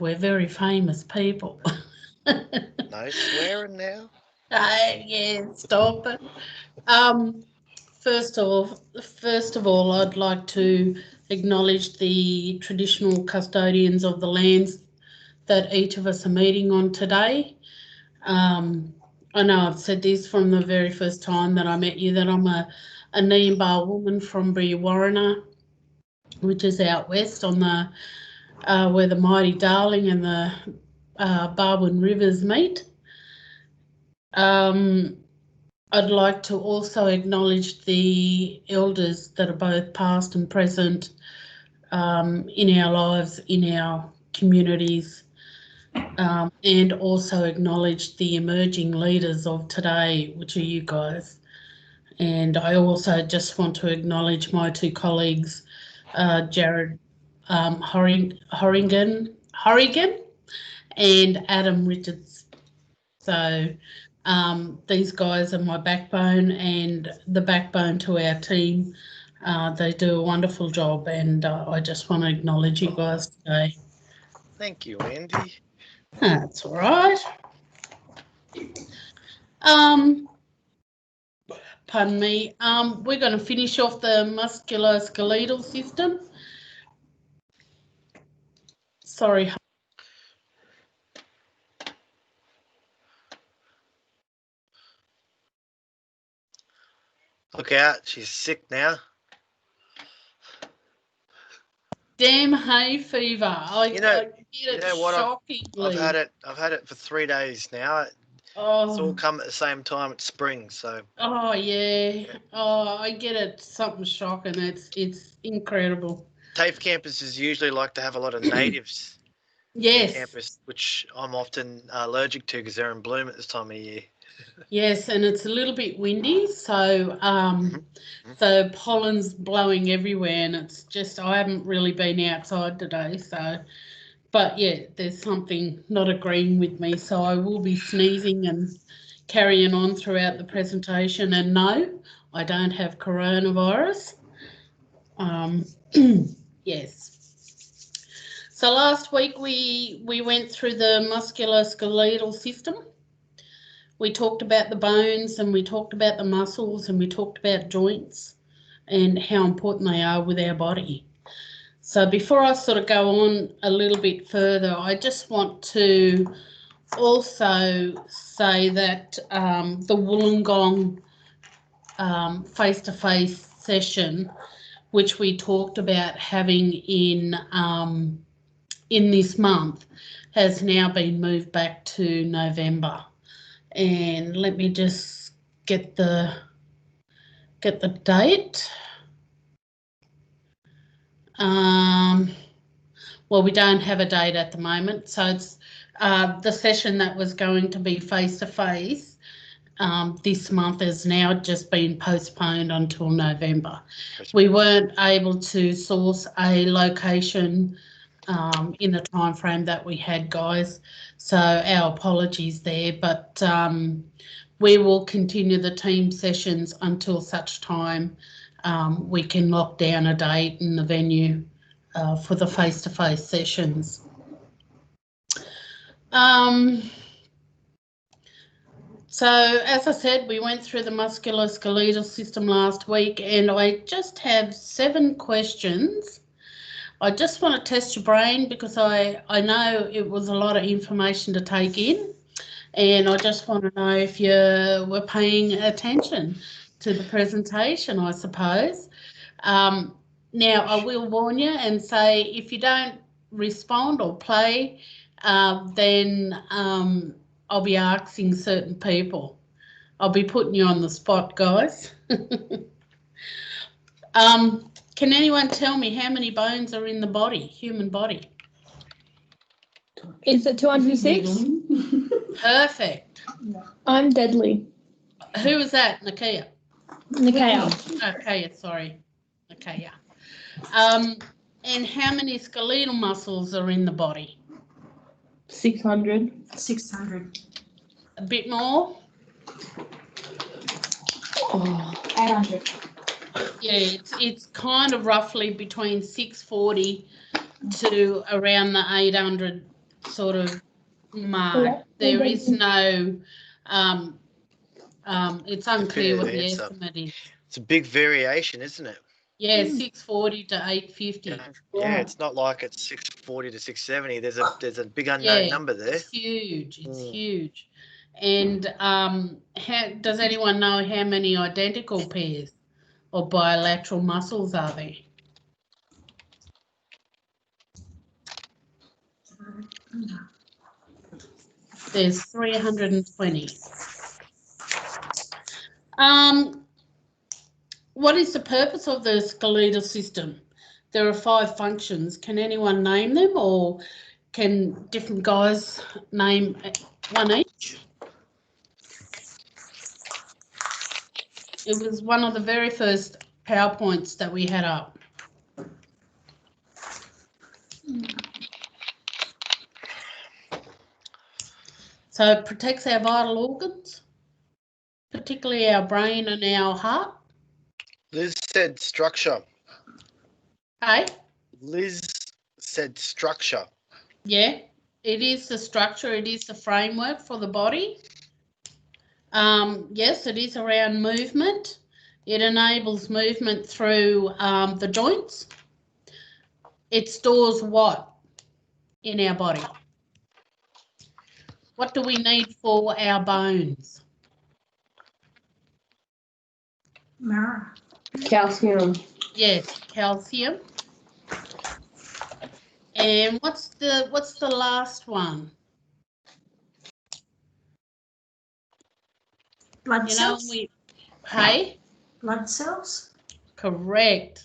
We're very famous people. No swearing now. Yeah, stop it. First of all, I'd like to acknowledge the traditional custodians of the lands that each of us are meeting on today. I know I've said this from the very first time that I met you, that I'm a Niambar woman from Brewarrina, which is out west on the where the mighty Darling and the Barwon rivers meet. I'd like to also acknowledge the elders that are both past and present in our lives, in our communities, and also acknowledge the emerging leaders of today, which are you guys. And I also just want to acknowledge my two colleagues, Jared Horrigan and Adam Richards. So these guys are my backbone and the backbone to our team. They do a wonderful job, and I just want to acknowledge you guys today. Thank you, Andy. That's all right. Pardon me. We're going to finish off the musculoskeletal system. Sorry. Look out, she's sick now. Damn hay fever. I get it what? shockingly. I've had it for 3 days now. It's all come at the same time. It's spring, so. Oh yeah. Oh, I get it. Something shocking. It's incredible. TAFE campuses usually like to have a lot of natives. Yes. On campus, which I'm often allergic to because they're in bloom at this time of year. Yes, and it's a little bit windy, so so pollen's blowing everywhere, and it's just, I haven't really been outside today, so, but yeah, there's something not agreeing with me, so I will be sneezing and carrying on throughout the presentation. And no, I don't have coronavirus. Yes. So last week we went through the musculoskeletal system. We talked about the bones, and we talked about the muscles, and we talked about joints and how important they are with our body. So before I sort of go on a little bit further, I just want to also say that the Wollongong face-to-face session, which we talked about having in this month, has now been moved back to November. And let me just get the date. Well, we don't have a date at the moment, so it's the session that was going to be face-to-face this month has now just been postponed until November. We weren't able to source a location in the time frame that we had, guys, so our apologies there, but we will continue the team sessions until such time we can lock down a date and the venue for the face-to-face sessions. So as I said, we went through the musculoskeletal system last week, and I just have 7 questions. I just want to test your brain because I know it was a lot of information to take in, and I just want to know if you were paying attention to the presentation, I suppose. Now, I will warn you and say if you don't respond or play, then I'll be asking certain people. I'll be putting you on the spot, guys. Can anyone tell me how many bones are in the body, human body? Is it 206? Perfect. I'm deadly. Who was that? Nakia? Okay, sorry. Okay, yeah. And how many skeletal muscles are in the body? 600. 600. A bit more? 800. Yeah, it's kind of roughly between 640 to around the 800 sort of mark. There is no, it's unclear what the estimate is. It's a big variation, isn't it? Yeah, 640 to 850. Yeah, it's not like it's 640 to 670. There's a big unknown number there. It's huge. It's huge. And does anyone know how many identical pairs or bilateral muscles are there? There's 320. What is the purpose of the skeletal system? There are 5 functions. Can anyone name them, or can different guys name one each? It was one of the very first PowerPoints that we had up. So it protects our vital organs, particularly our brain and our heart. Liz said structure. Hey? Liz said structure. Yeah, it is the structure. It is the framework for the body. Yes, it is around movement. It enables movement through the joints. It stores what in our body? What do we need for our bones? Mirror. Calcium. Yes, calcium. And what's the last one? Blood cells. Hey? Blood cells. Correct.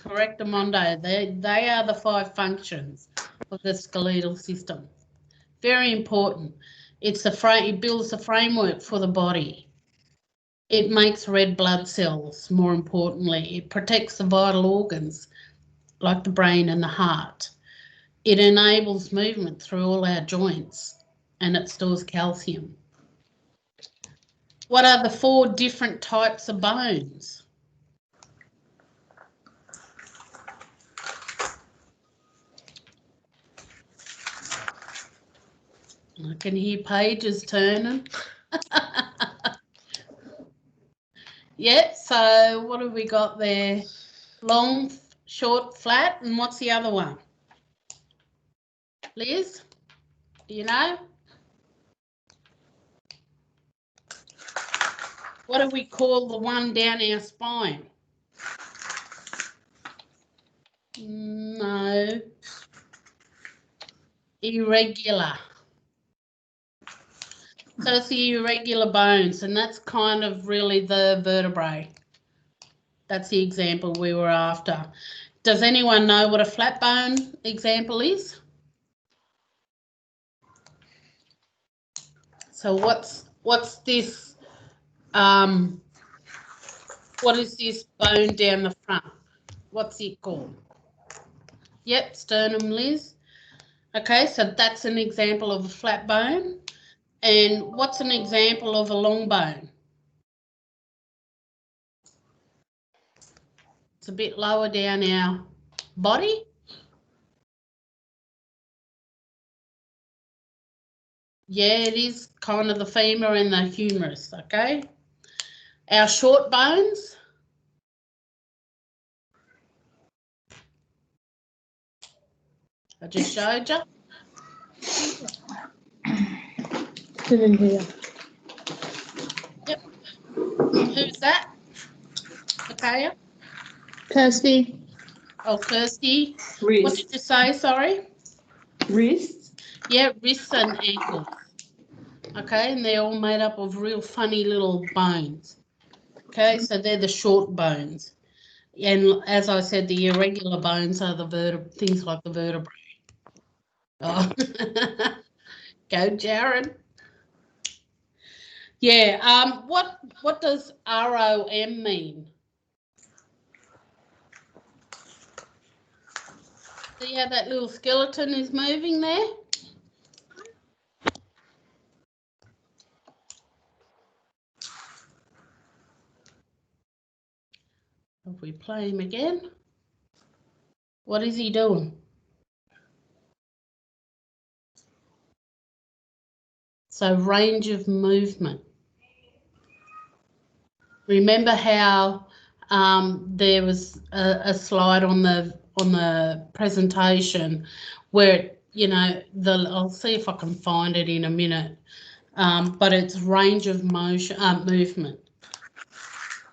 Correct, Amondo. They are the 5 functions of the skeletal system. Very important. It builds the framework for the body. It makes red blood cells, more importantly. It protects the vital organs like the brain and the heart. It enables movement through all our joints, and it stores calcium. What are the 4 different types of bones? I can hear pages turning. Yeah, so what have we got there? Long, short, flat, and what's the other one? Liz, do you know? What do we call the one down our spine? No. Irregular. So it's the irregular bones, and that's kind of really the vertebrae. That's the example we were after. Does anyone know what a flat bone example is? So what's this? What is this bone down the front? What's it called? Yep, sternum, Liz. Okay, so that's an example of a flat bone. And what's an example of a long bone? It's a bit lower down our body. Yeah, it is kind of the femur and the humerus, okay? Our short bones. I just showed you. Didn't hear. Yep. Who's that? Okay. Kirsty. Oh, Kirsty. Wrist. What did you say, sorry? Wrist. Yeah, wrists and ankles. Okay, and they're all made up of real funny little bones. Okay, so they're the short bones. And as I said, the irregular bones are the things like the vertebrae. Oh, go, Jared. Yeah. What does ROM mean? See how that little skeleton is moving there? If we play him again, what is he doing? So range of movement. Remember how there was a slide on the presentation where, you know, I'll see if I can find it in a minute, but it's range of motion, movement.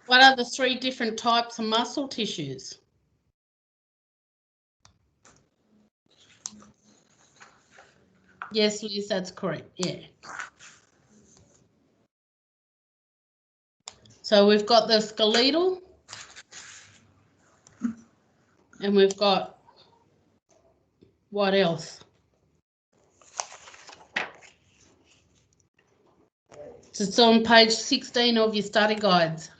What are the 3 different types of muscle tissues? Yes, Liz, that's correct, yeah. So we've got the skeletal and we've got what else? So it's on page 16 of your study guides.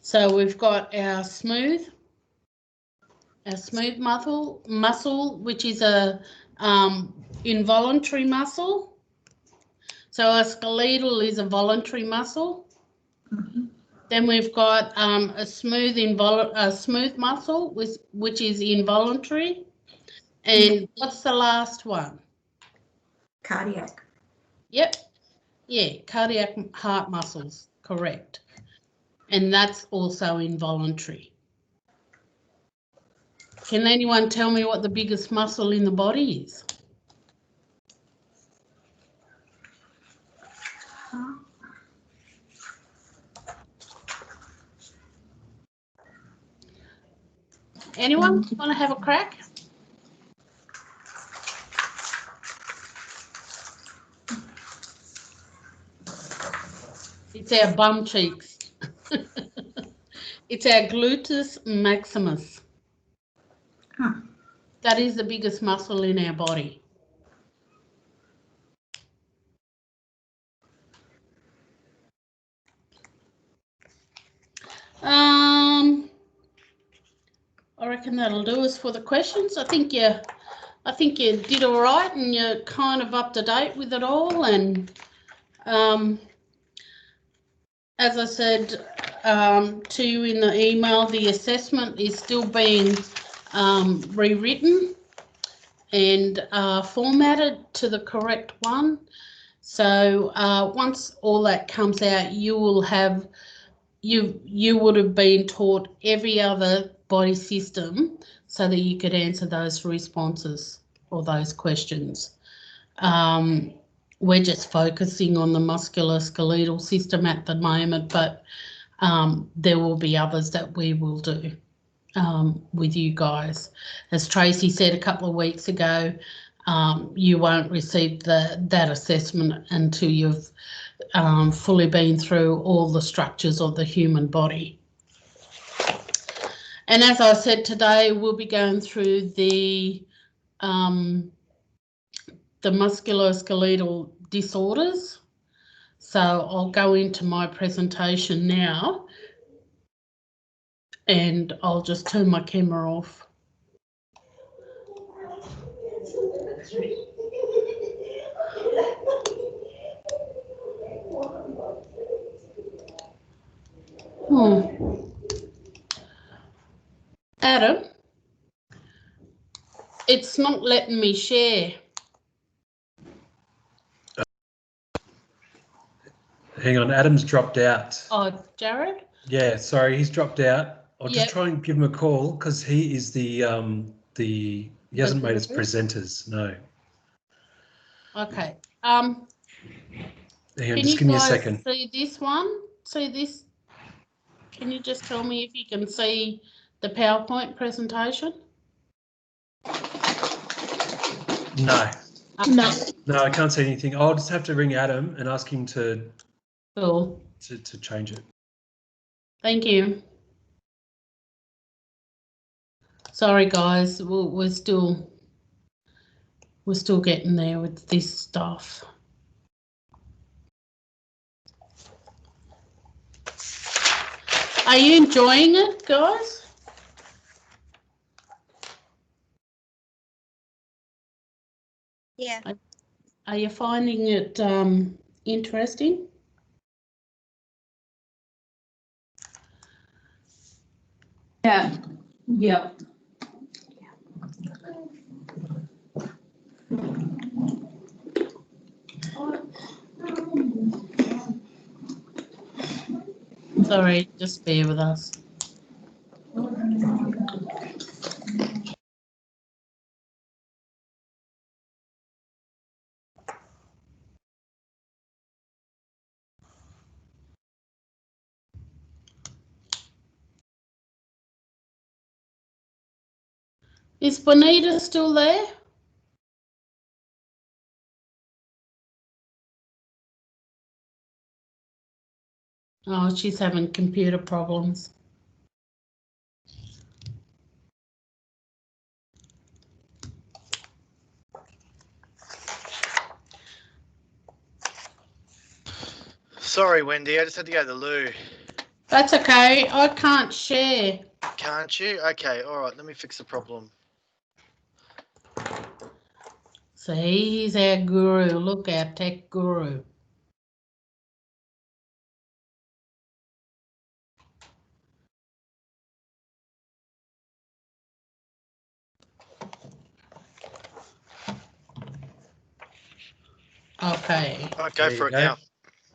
So we've got our smooth muscle, which is a involuntary muscle. So a skeletal is a voluntary muscle. Mhm. Then we've got a smooth muscle, which is involuntary. And what's the last one? Cardiac. Yep. Yeah, cardiac heart muscles, correct. And that's also involuntary. Can anyone tell me what the biggest muscle in the body is? Anyone want to have a crack? It's our bum cheeks. It's our gluteus maximus. Huh. That is the biggest muscle in our body. I reckon that'll do us for the questions. I think you did all right, and you're kind of up to date with it all. And as I said to you in the email, the assessment is still being rewritten and formatted to the correct one. So once all that comes out, you will have you would have been taught every other body system so that you could answer those responses or those questions. We're just focusing on the musculoskeletal system at the moment, but there will be others that we will do with you guys. As Tracy said a couple of weeks ago, you won't receive that assessment until you've fully been through all the structures of the human body. And as I said today, we'll be going through the musculoskeletal disorders. So I'll go into my presentation now and I'll just turn my camera off. Adam, it's not letting me share. Hang on, Adam's dropped out. Oh, Jared? Yeah, sorry, he's dropped out. I'll Yep. just try and give him a call because he is he hasn't made us presenters, no. Okay. Hang on, just give me a second. See this one? See this? Can you just tell me if you can see the PowerPoint presentation? No. Okay. No, I can't see anything. I'll just have to ring Adam and ask him to change it. Thank you. Sorry guys, we're still getting there with this stuff. Are you enjoying it, guys? Yeah. Are you finding it interesting? Yeah. Yep. Sorry, just bear with us. Is Bonita still there? Oh, she's having computer problems. Sorry, Wendy. I just had to go to the loo. That's okay. I can't share. Can't you? Okay. All right. Let me fix the problem. So he's our guru. Look, our tech guru. Okay. All right, go for it now.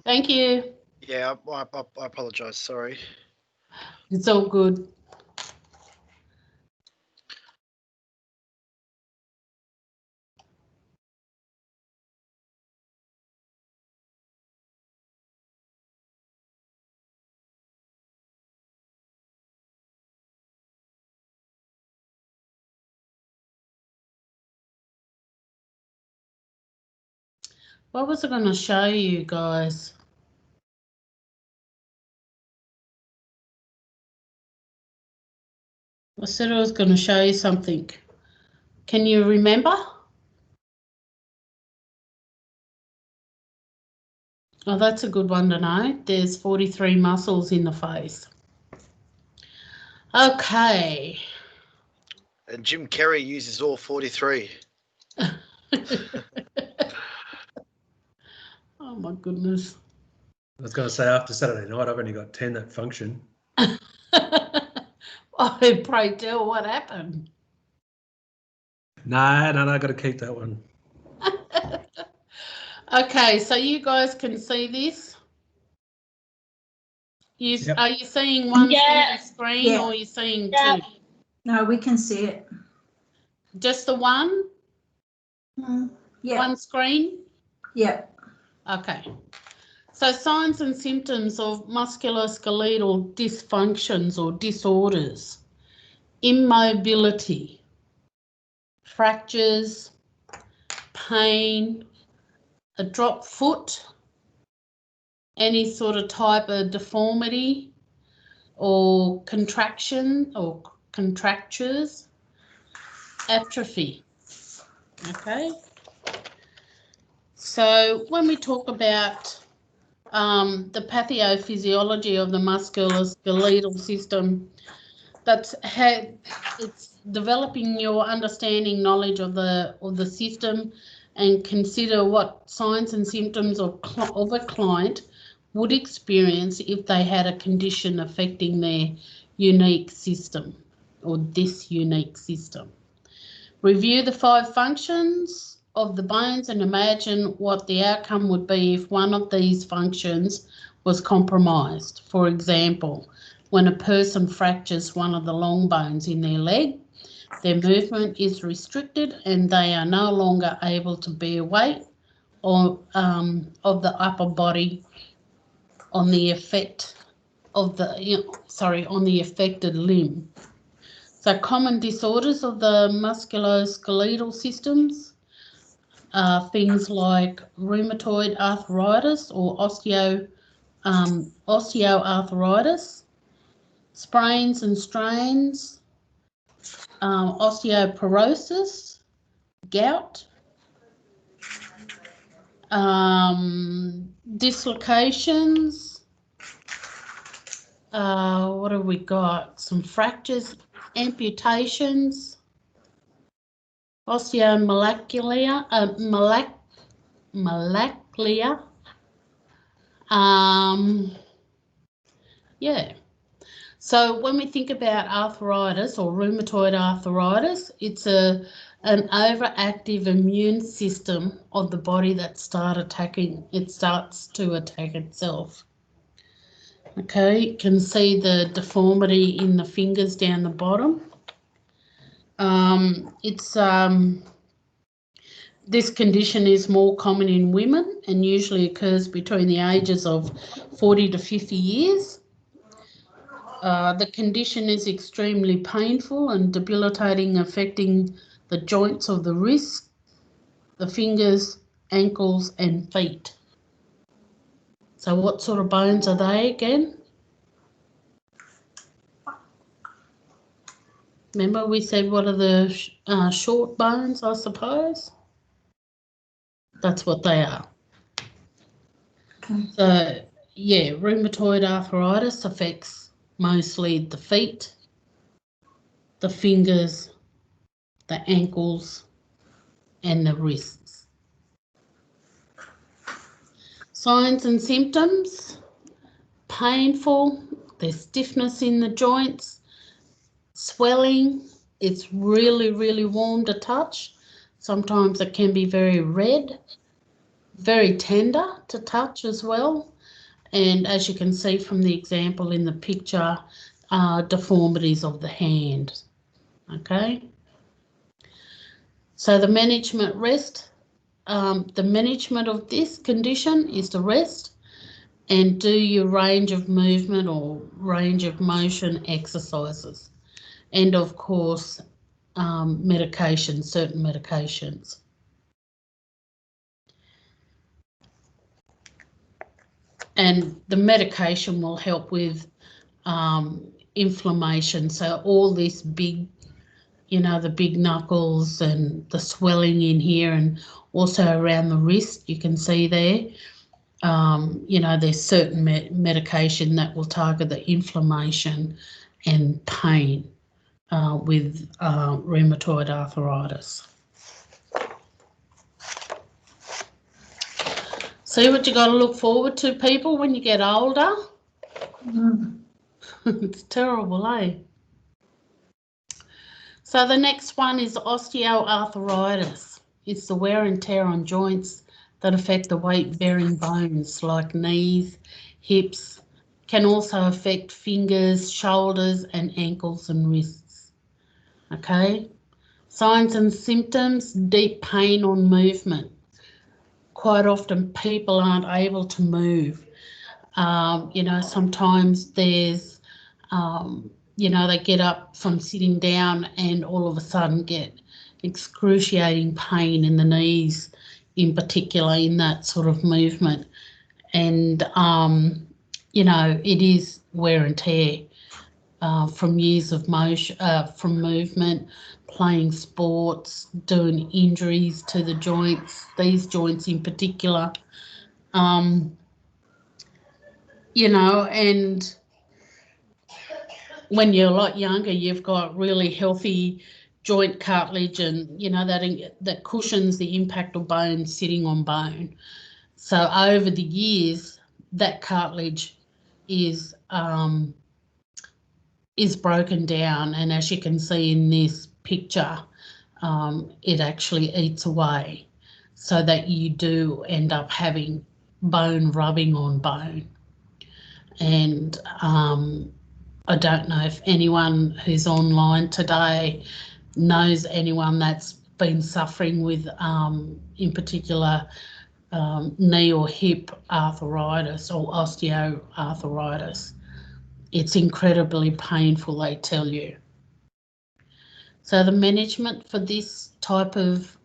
Thank you. Yeah, I apologise. Sorry. It's all good. What was I going to show you guys? I said I was going to show you something. Can you remember? Oh, that's a good one to know. There's 43 muscles in the face. Okay. And Jim Carrey uses all 43. Oh my goodness. I was going to say after Saturday night, I've only got 10 that function. Oh, pray tell, what happened? No, I got to keep that one. Okay, so you guys can see this. Yep. Are you seeing one Yeah. screen Yeah. or are you seeing Yeah. two? No, we can see it. Just the one? Yeah. One screen? Yeah. Okay. So signs and symptoms of musculoskeletal dysfunctions or disorders: immobility, fractures, pain, a dropped foot, any sort of type of deformity or contraction or contractures, atrophy. Okay. So when we talk about the pathophysiology of the musculoskeletal system, it's developing your understanding knowledge of the system, and consider what signs and symptoms of a client would experience if they had a condition affecting their unique system or this unique system. Review the 5 functions of the bones and imagine what the outcome would be if one of these functions was compromised. For example, when a person fractures one of the long bones in their leg, their movement is restricted and they are no longer able to bear weight or of the upper body on the effect of on the affected limb. So common disorders of the musculoskeletal systems are things like rheumatoid arthritis or osteoarthritis, sprains and strains, osteoporosis, gout, dislocations. What have we got? Some fractures, amputations, osteomalacia, yeah. So when we think about arthritis or rheumatoid arthritis, it's an overactive immune system of the body that starts to attack itself. Okay, you can see the deformity in the fingers down the bottom. This condition is more common in women and usually occurs between the ages of 40 to 50 years. The condition is extremely painful and debilitating, affecting the joints of the wrists, the fingers, ankles and feet. So what sort of bones are they again? Remember we said what are the short bones, I suppose? That's what they are. Okay. So, yeah, rheumatoid arthritis affects mostly the feet, the fingers, the ankles, and the wrists. Signs and symptoms: painful, there's stiffness in the joints, swelling, it's really, really warm to touch. Sometimes it can be very red, very tender to touch as well. And as you can see from the example in the picture, deformities of the hand. Okay. So the management of this condition is to rest and do your range of movement or range of motion exercises. And of course, certain medications. And the medication will help with inflammation. So all this big, the big knuckles and the swelling in here and also around the wrist, you can see there, there's certain medication that will target the inflammation and pain with rheumatoid arthritis. See what you got to look forward to, people, when you get older? It's terrible, eh? So the next one is osteoarthritis. It's the wear and tear on joints that affect the weight-bearing bones like knees, hips, can also affect fingers, shoulders and ankles and wrists. Okay? Signs and symptoms: deep pain on movement. Quite often people aren't able to move. Sometimes there's, they get up from sitting down and all of a sudden get excruciating pain in the knees, in particular in that sort of movement. And, it is wear and tear from years of motion, from movement, playing sports, doing injuries to the joints, these joints in particular. And when you're a lot younger, you've got really healthy joint cartilage and, that cushions the impact of bone sitting on bone. So over the years, that cartilage is broken down, and as you can see in this picture, it actually eats away so that you do end up having bone rubbing on bone. And I don't know if anyone who's online today knows anyone that's been suffering with, in particular, knee or hip arthritis or osteoarthritis. It's incredibly painful, they tell you. So the management for this type of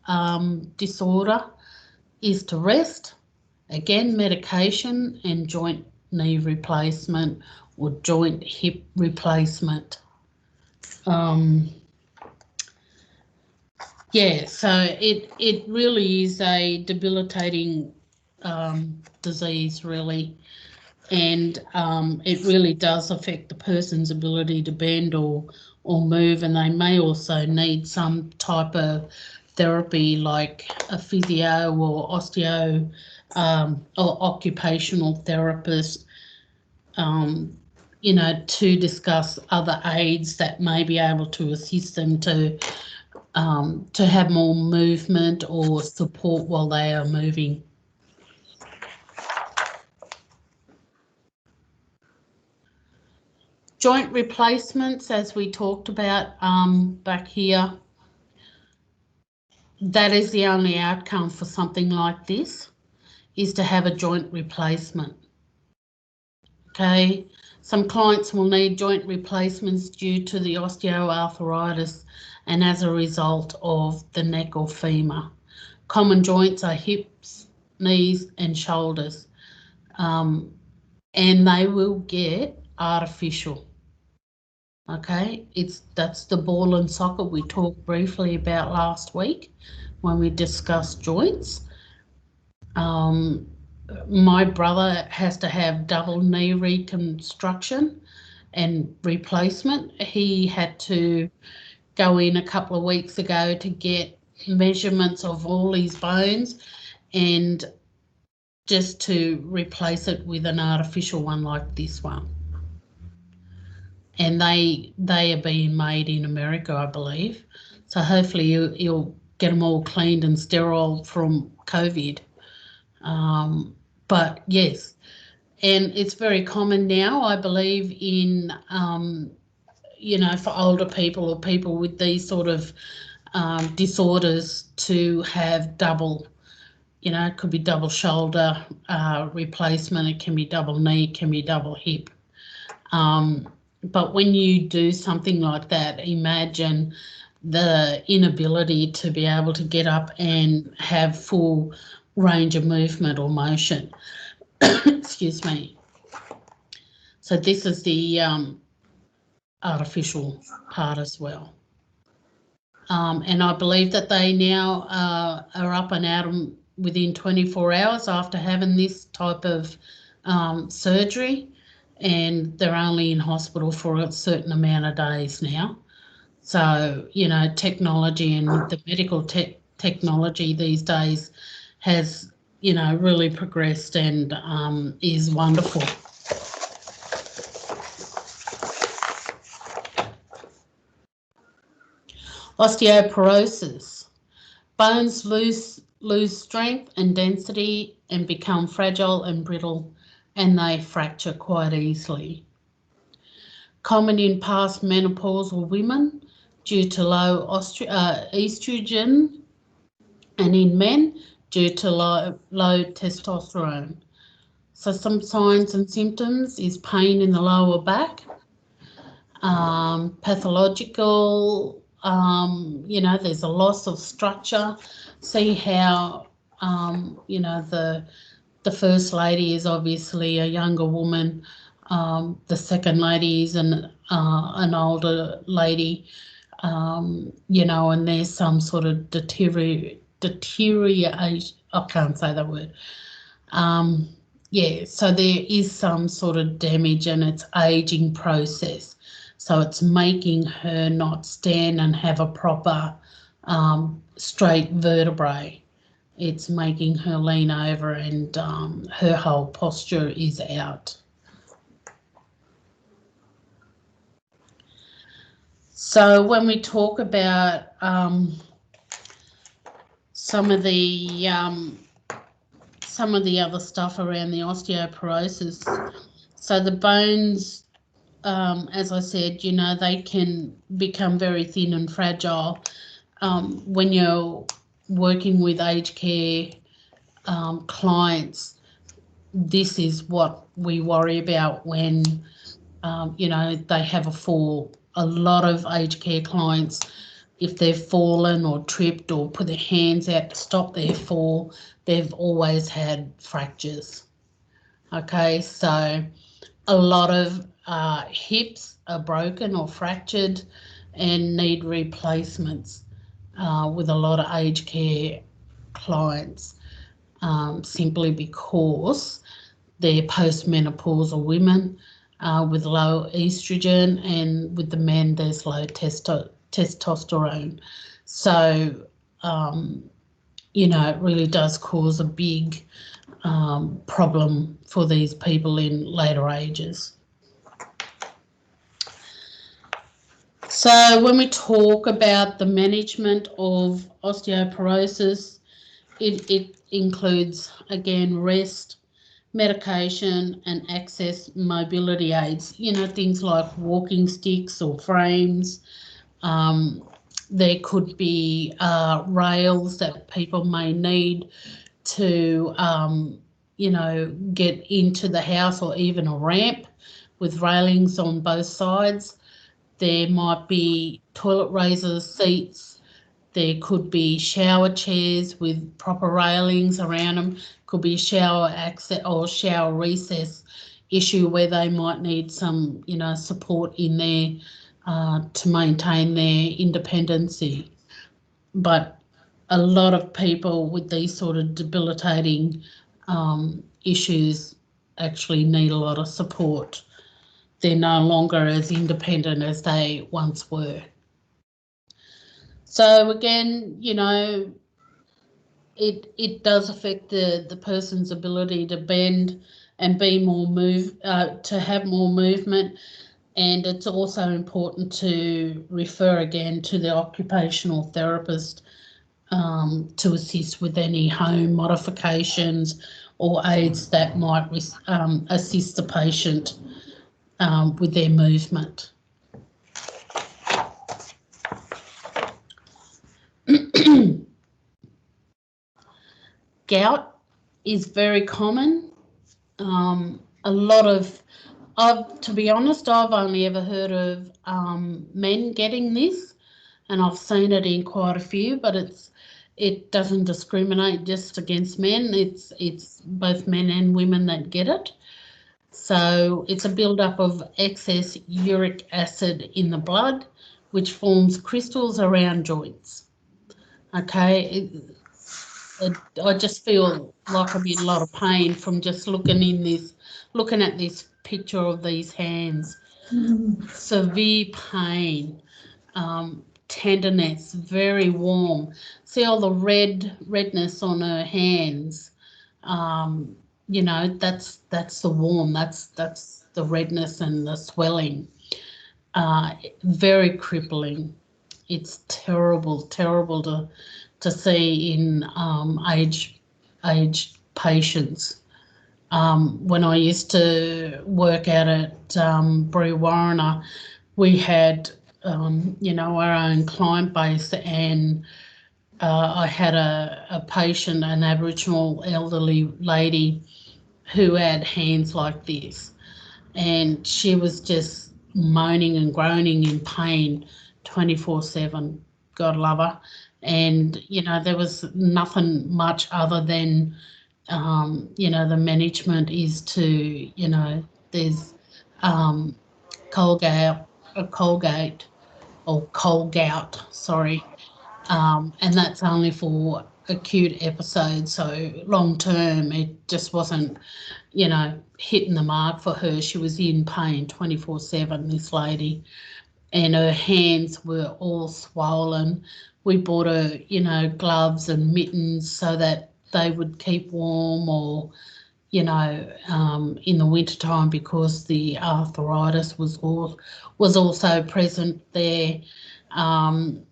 disorder is to rest, again, medication and joint knee replacement or joint hip replacement. So it really is a debilitating disease, really. And it really does affect the person's ability to bend or move, and they may also need some type of therapy like a physio or osteo or occupational therapist you know, to discuss other aids that may be able to assist them to have more movement or support while they are moving. Joint replacements, as we talked about back here, that is the only outcome for something like this, is to have a joint replacement. Okay, some clients will need joint replacements due to the osteoarthritis and as a result of the neck or femur. Common joints are hips, knees and shoulders, and they will get artificial. Okay, that's the ball and socket we talked briefly about last week when we discussed joints. My brother has to have double knee reconstruction and replacement. He had to go in a couple of weeks ago to get measurements of all his bones and just to replace it with an artificial one like this one. And they are being made in America, I believe. So hopefully you'll get them all cleaned and sterile from COVID. But yes, and it's very common now, I believe, in, you know, for older people or people with these sort of disorders to have double, you know, it could be double shoulder replacement, it can be double knee, it can be double hip. But when you do something like that, imagine the inability to be able to get up and have full range of movement or motion. Excuse me. So this is the artificial part as well. And I believe that they now are up and out within 24 hours after having this type of surgery, and they're only in hospital for a certain amount of days now. So, you know, technology and the medical technology these days has, you know, really progressed and is wonderful. Osteoporosis. Bones lose strength and density and become fragile and brittle, and they fracture quite easily. Common in past menopausal women due to low estrogen, and in men due to low testosterone. So some signs and symptoms is pain in the lower back, pathological, you know, there's a loss of structure. See how, you know, the first lady is obviously a younger woman. The second lady is an older lady, you know, and there's some sort of deterioration. I can't say that word. Yeah, so there is some sort of damage and it's aging process. So it's making her not stand and have a proper straight vertebrae. It's making her lean over and her whole posture is out. So when we talk about some of the other stuff around the osteoporosis, so the bones, as I said, you know, they can become very thin and fragile. When you're working with aged care clients, this is what we worry about when, you know, they have a fall. A lot of aged care clients, if they've fallen or tripped or put their hands out to stop their fall, they've always had fractures. Okay, so a lot of hips are broken or fractured and need replacements with a lot of aged care clients, simply because they're postmenopausal women with low estrogen, and with the men there's low testosterone. So, you know, it really does cause a big problem for these people in later ages. So when we talk about the management of osteoporosis, it includes, again, rest, medication and access mobility aids, things like walking sticks or frames. There could be rails that people may need to, get into the house, or even a ramp with railings on both sides. There might be toilet raisers, seats. There could be shower chairs with proper railings around them. Could be shower access or shower recess issue where they might need some, support in there to maintain their independency. But a lot of people with these sort of debilitating issues actually need a lot of support. They're no longer as independent as they once were. So again, it does affect the person's ability to bend and be more to have more movement. And it's also important to refer again to the occupational therapist to assist with any home modifications or aids that might assist the patient with their movement. Gout is very common. To be honest, I've only ever heard of men getting this, and I've seen it in quite a few, but it doesn't discriminate just against men. It's both men and women that get it. So it's a build-up of excess uric acid in the blood, which forms crystals around joints. Okay, I just feel like I'm in a lot of pain from just looking at this picture of these hands. Severe pain, tenderness, very warm. See all the redness on her hands. That's the warm. That's the redness and the swelling. Very crippling. It's terrible to see in aged patients. When I used to work out at Brewarrina, we had our own client base, and I had a patient, an Aboriginal elderly lady, who had hands like this, and she was just moaning and groaning in pain 24/7. God love her. And there was nothing much other than the management is to there's Colgate or Colgout, sorry, and that's only for acute episodes. So long term, it just wasn't hitting the mark for her. She was in pain 24/7, this lady, and her hands were all swollen. We bought her, gloves and mittens so that they would keep warm, or, in the wintertime, because the arthritis was also present there. And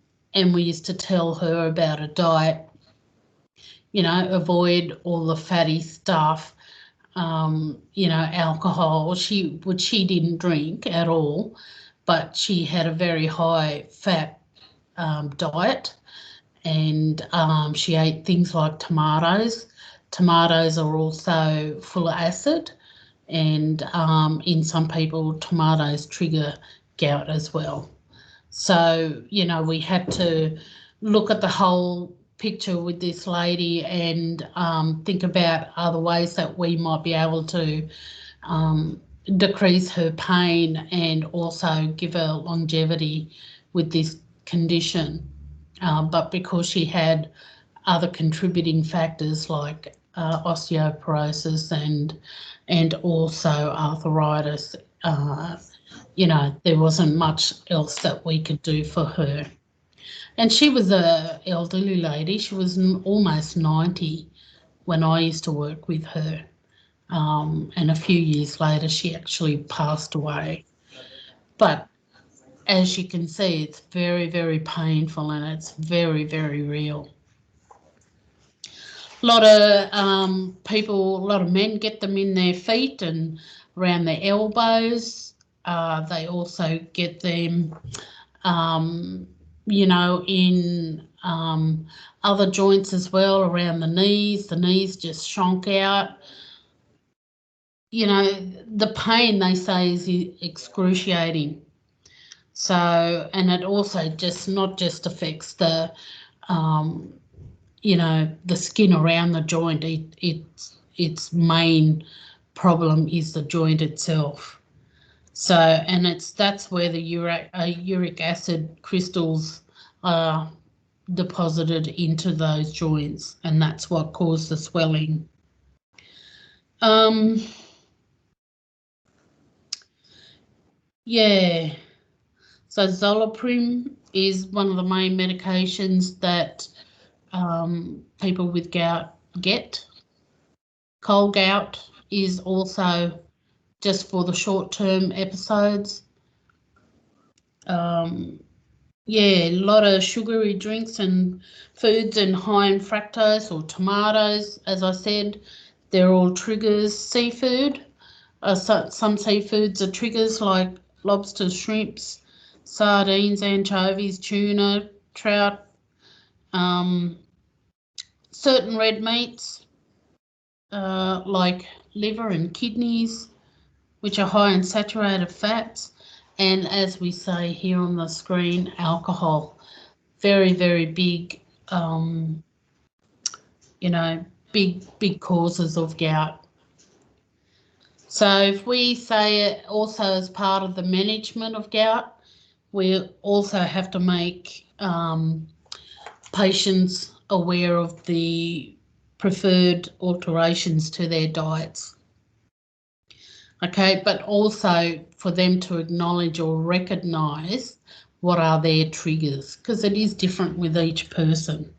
we used to tell her about a diet, avoid all the fatty stuff, alcohol. She didn't drink at all, but she had a very high fat diet, and she ate things like tomatoes. Tomatoes are also full of acid, and in some people, tomatoes trigger gout as well. So, we had to look at the whole picture with this lady and think about other ways that we might be able to decrease her pain and also give her longevity with this condition. But because she had other contributing factors like osteoporosis and also arthritis, there wasn't much else that we could do for her. And she was an elderly lady. She was almost 90 when I used to work with her. And a few years later, she actually passed away. But as you can see, it's very, very painful and it's very, very real. A lot of people, a lot of men get them in their feet and around their elbows. They also get them, you know, in other joints as well, around the knees. The knees just shrunk out. You know, the pain, they say, is excruciating. So, and it also just not just affects the, you know, the skin around the joint. Its main problem is the joint itself. So, and that's where the uric acid crystals are deposited into those joints, and that's what caused the swelling. Yeah. So Zolaprim is one of the main medications that people with gout get. Cold gout is also just for the short-term episodes. Yeah, a lot of sugary drinks and foods and high in fructose or tomatoes, as I said, they're all triggers. Seafood, some seafoods are triggers like lobsters, shrimps, sardines, anchovies, tuna, trout, certain red meats like liver and kidneys, which are high in saturated fats, and as we say here on the screen, alcohol. Very, very big, you know, big causes of gout. So if we say it also as part of the management of gout, we also have to make patients aware of the preferred alterations to their diets. Okay, but also for them to acknowledge or recognise what are their triggers, because it is different with each person.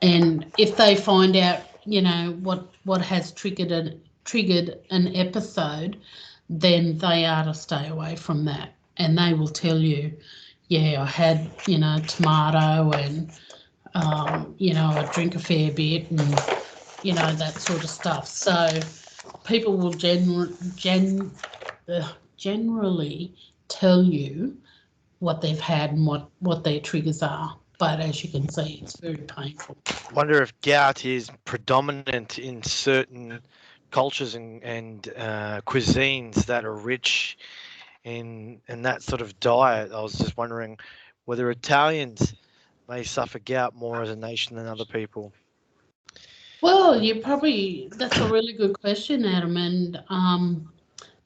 And if they find out, you know, what has triggered an episode, then they are to stay away from that. And they will tell you, yeah, I had, you know, tomato and, you know, I drink a fair bit and, you know, that sort of stuff. So people will generally tell you what they've had and what their triggers are. But as you can see, it's very painful. I wonder if gout is predominant in certain cultures and cuisines that are rich in that sort of diet. I was just wondering whether Italians may suffer gout more as a nation than other people. Well, that's a really good question, Adam, and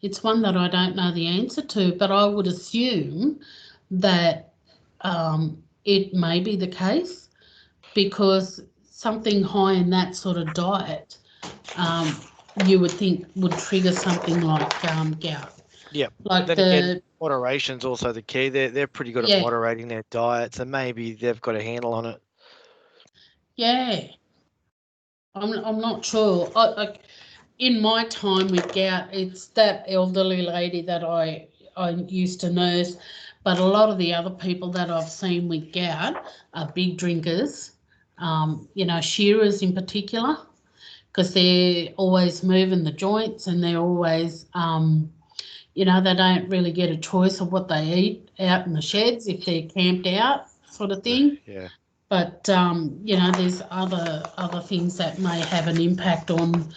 it's one that I don't know the answer to, but I would assume that it may be the case, because something high in that sort of diet, you would think would trigger something like gout. Yeah. Like then again, moderation's also the key. They're pretty good at moderating their diets, and maybe they've got a handle on it. Yeah. I'm not sure. In my time with gout, it's that elderly lady that I used to nurse, but a lot of the other people that I've seen with gout are big drinkers, you know, shearers in particular, because they're always moving the joints and they're always, you know, they don't really get a choice of what they eat out in the sheds if they're camped out, sort of thing. Yeah. But you know, there's other things that may have an impact on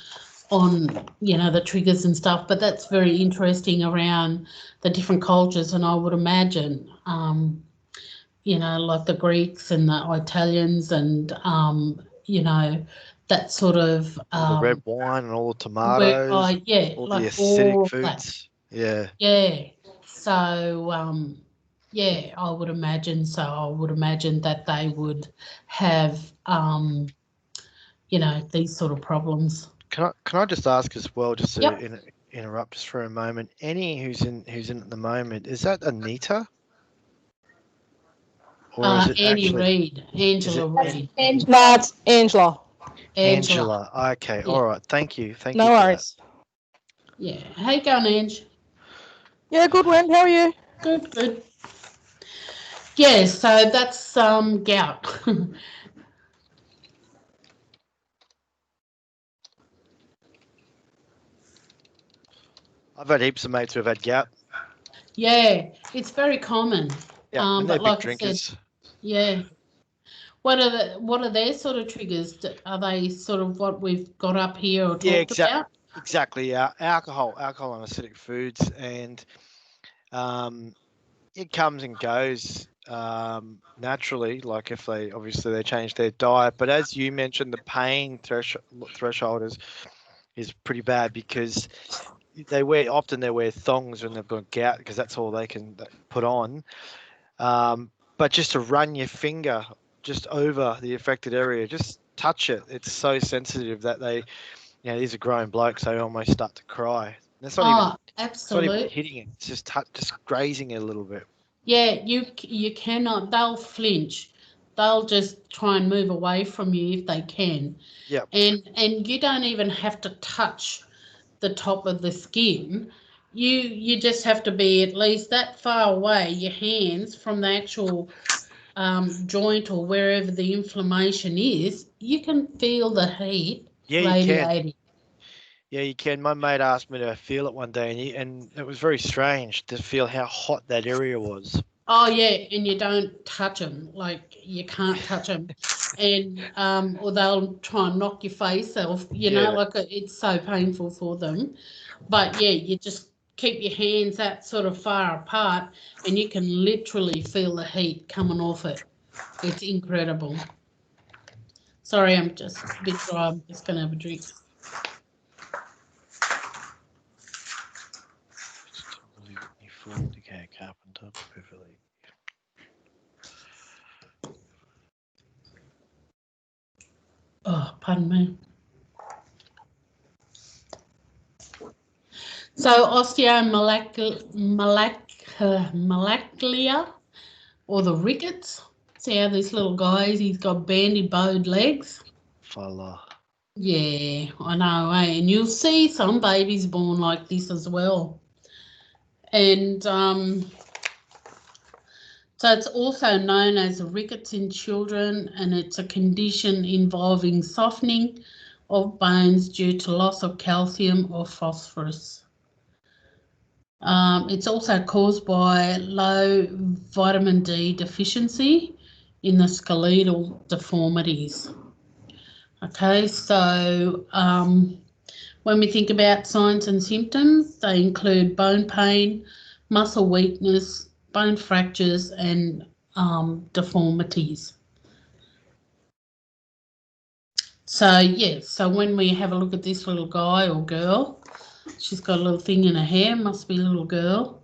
you know, the triggers and stuff. But that's very interesting around the different cultures, and I would imagine, you know, like the Greeks and the Italians and you know, that sort of all the red wine and all the tomatoes, all the acidic foods. Yeah. Yeah. So yeah, I would imagine so. I would imagine that they would have you know, these sort of problems. Can I just ask as well, just to interrupt just for a moment? Annie, who's in at the moment, is that Anita? Or is it Annie Reid? Angela Reid. Angela. Angela. Angela. Okay. Yeah. All right. Thank you. No worries. Yeah. How you going, Ange? Yeah, good, Wen. How are you? Good, good. Yeah, so that's gout. I've had heaps of mates who have had gout. Yeah, it's very common. Yeah, and they're But big like I said, drinkers. yeah. What are their sort of triggers? Are they sort of what we've got up here or Yeah, talked about? exactly. Yeah, alcohol and acidic foods, and it comes and goes naturally. Like if they change their diet, but as you mentioned, the pain threshold is pretty bad because they wear thongs when they've got gout because that's all they can put on. But just to run your finger just over the affected area, just touch it. It's so sensitive that these are grown blokes. They almost start to cry. It's not even hitting it. It's just grazing it a little bit. Yeah, you cannot. They'll flinch. They'll just try and move away from you if they can. Yeah. And you don't even have to touch the top of the skin. You just have to be at least that far away, your hands from the actual joint or wherever the inflammation is. You can feel the heat radiating. Yeah, you can. My mate asked me to feel it one day, and it was very strange to feel how hot that area was. Oh yeah, and you don't touch them, like you can't touch them, and or they'll try and knock your face off. Like it's so painful for them. But yeah, you just keep your hands that sort of far apart, and you can literally feel the heat coming off it. It's incredible. Sorry, I'm just a bit dry. I'm just gonna have a drink. Oh, pardon me. So osteomalacia or the rickets. See how this little guy is? He's got bandy bowed legs. Fella. Yeah, I know, eh? And you'll see some babies born like this as well. And so it's also known as rickets in children, and it's a condition involving softening of bones due to loss of calcium or phosphorus. It's also caused by low vitamin D deficiency in the skeletal deformities. Okay, so when we think about signs and symptoms, they include bone pain, muscle weakness, bone fractures, and deformities. So, so when we have a look at this little guy or girl, she's got a little thing in her hair, must be a little girl.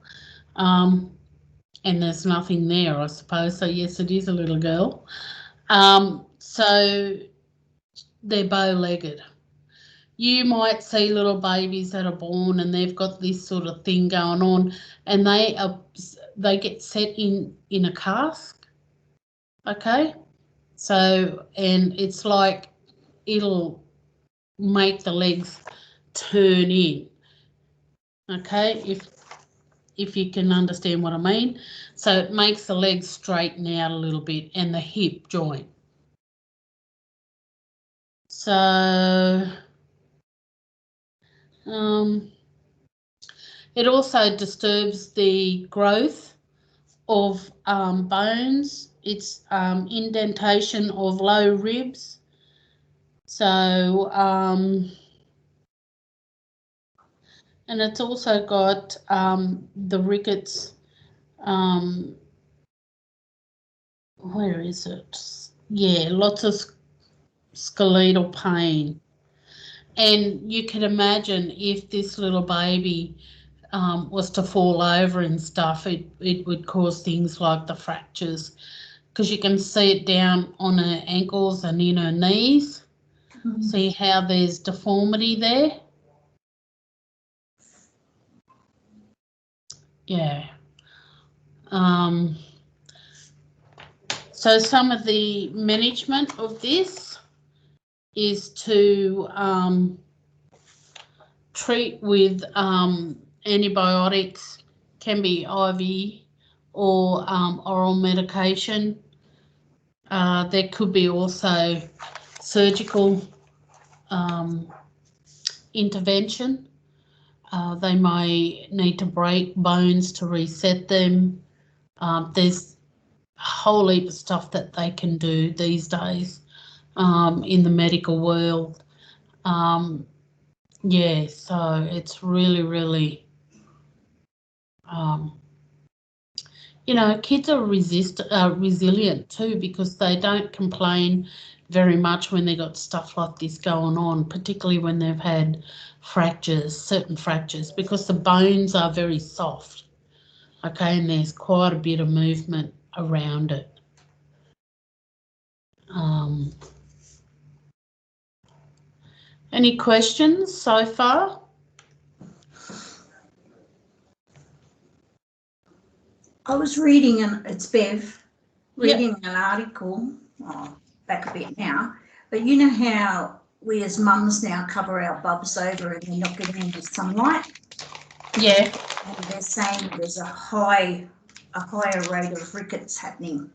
And there's nothing there, I suppose. So, yes, it is a little girl. So they're bow-legged. You might see little babies that are born and they've got this sort of thing going on, and they get set in a cask. Okay, so and it's like it'll make the legs turn in. Okay, if you can understand what I mean. So it makes the legs straighten out a little bit and the hip joint. So it also disturbs the growth of bones. It's indentation of low ribs. So and it's also got the rickets. Where is it? Yeah, lots of skeletal pain. And you can imagine if this little baby was to fall over and stuff, it would cause things like the fractures, because you can see it down on her ankles and in her knees. Mm-hmm. See how there's deformity there? Yeah. So some of the management of this is to treat with antibiotics can be IV or oral medication. There could be also surgical intervention. They may need to break bones to reset them. There's a whole heap of stuff that they can do these days in the medical world. Yeah, so it's really, really, you know, kids are resilient too, because they don't complain very much when they've got stuff like this going on, particularly when they've had fractures, certain fractures, because the bones are very soft, okay, and there's quite a bit of movement around it. Any questions so far? I was reading, it's Bev, reading an article, back a bit now, but you know how we as mums now cover our bubs over and they're not getting any sunlight? Yeah. And they're saying there's a higher rate of rickets happening.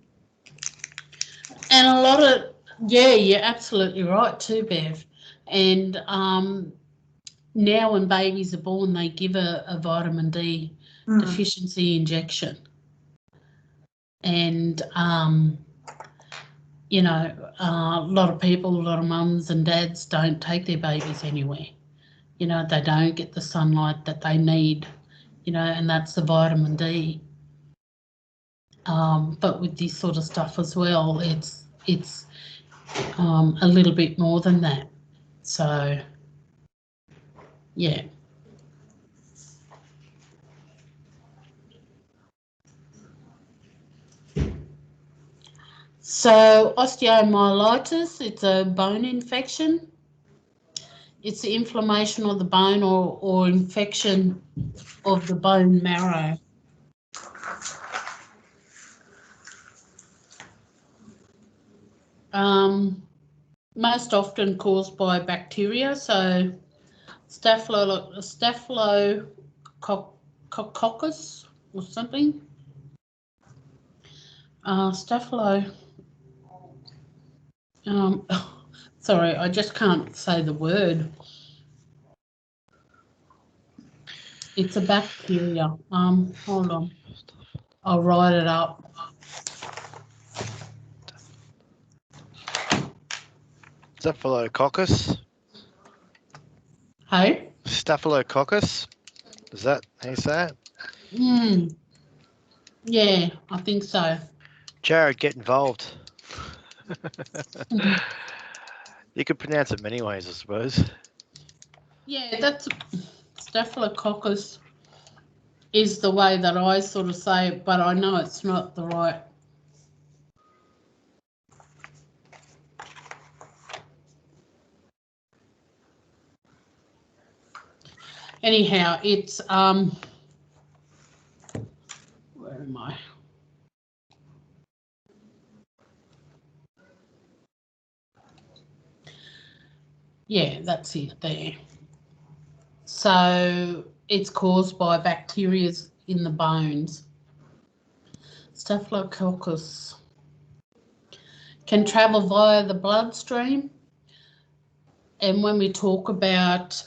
And a lot of, yeah, you're absolutely right too, Bev. And now when babies are born, they give a vitamin D deficiency injection. And, you know, a lot of people, a lot of mums and dads don't take their babies anywhere. You know, they don't get the sunlight that they need, you know, and that's the vitamin D. But with this sort of stuff as well, it's a little bit more than that. So, yeah. So osteomyelitis, it's a bone infection. It's the inflammation of the bone or infection of the bone marrow. Most often caused by bacteria, so Staphylococcus or something. Sorry, I just can't say the word. It's a bacteria. Hold on. I'll write it up. Staphylococcus. Hey? Staphylococcus. Is that how you say it? Yeah, I think so. Jared, get involved. You could pronounce it many ways, I suppose. Yeah, that's Staphylococcus is the way that I sort of say it, but I know it's not the right. Anyhow, it's where am I? Yeah, that's it there. So it's caused by bacteria in the bones. Staphylococcus can travel via the bloodstream. And when we talk about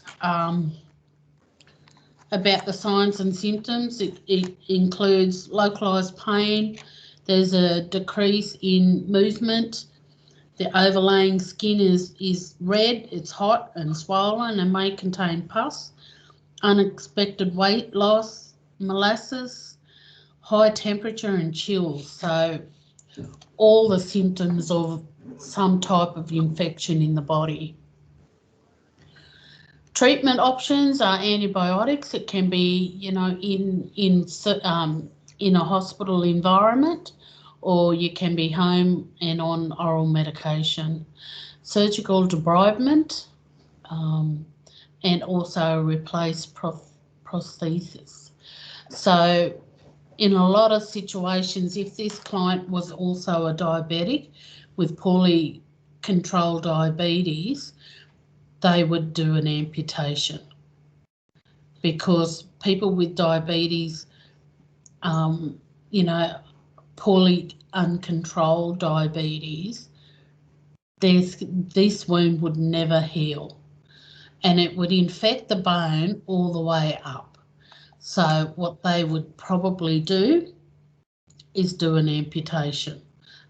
the signs and symptoms, it includes localised pain. There's a decrease in movement. The overlaying skin is red, it's hot and swollen and may contain pus, unexpected weight loss, molasses, high temperature and chills. So all the symptoms of some type of infection in the body. Treatment options are antibiotics. It can be, you know, in a hospital environment, or you can be home and on oral medication. Surgical debridement, and also replace prosthesis. So in a lot of situations, if this client was also a diabetic with poorly controlled diabetes, they would do an amputation, because people with diabetes you know, poorly uncontrolled diabetes, this wound would never heal, and it would infect the bone all the way up. So what they would probably do is do an amputation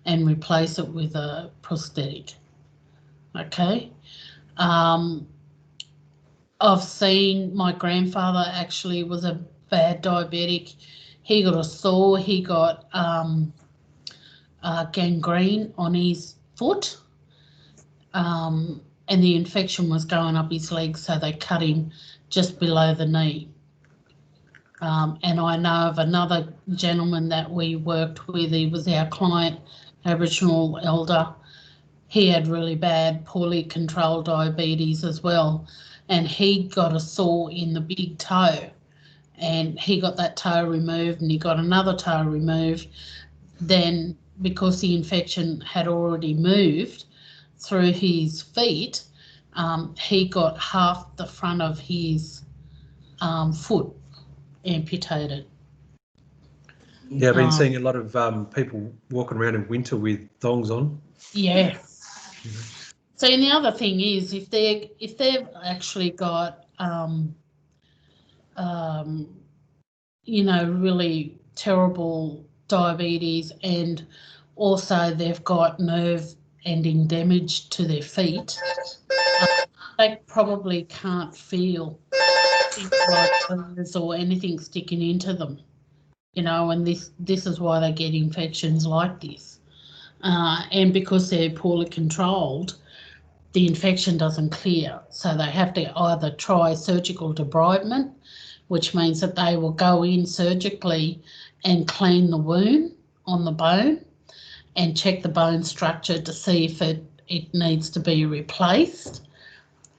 and replace it with a prosthetic. Okay. I've seen my grandfather actually was a bad diabetic. He got a sore, he got gangrene on his foot, and the infection was going up his leg, so they cut him just below the knee. And I know of another gentleman that we worked with, he was our client, Aboriginal elder. He had really bad, poorly controlled diabetes as well, and he got a sore in the big toe, and he got that toe removed and he got another toe removed. Then, because the infection had already moved through his feet, he got half the front of his foot amputated. Yeah, I've been seeing a lot of people walking around in winter with thongs on. Yeah. So the other thing is, if they've actually got you know, really terrible diabetes, and also they've got nerve ending damage to their feet, they probably can't feel things like burns or anything sticking into them, you know, and this is why they get infections like this. And because they're poorly controlled, the infection doesn't clear, so they have to either try surgical debridement, which means that they will go in surgically and clean the wound on the bone and check the bone structure to see if it needs to be replaced,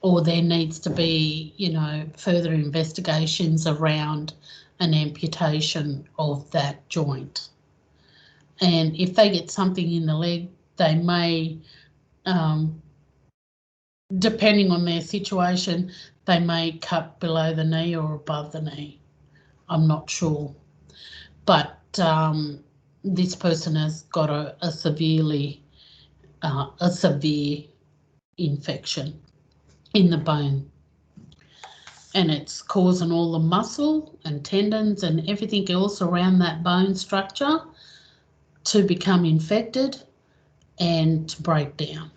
or there needs to be, you know, further investigations around an amputation of that joint. And if they get something in the leg, they may, depending on their situation, they may cut below the knee or above the knee. I'm not sure. But this person has got a severe infection in the bone, and it's causing all the muscle and tendons and everything else around that bone structure to become infected and to break down.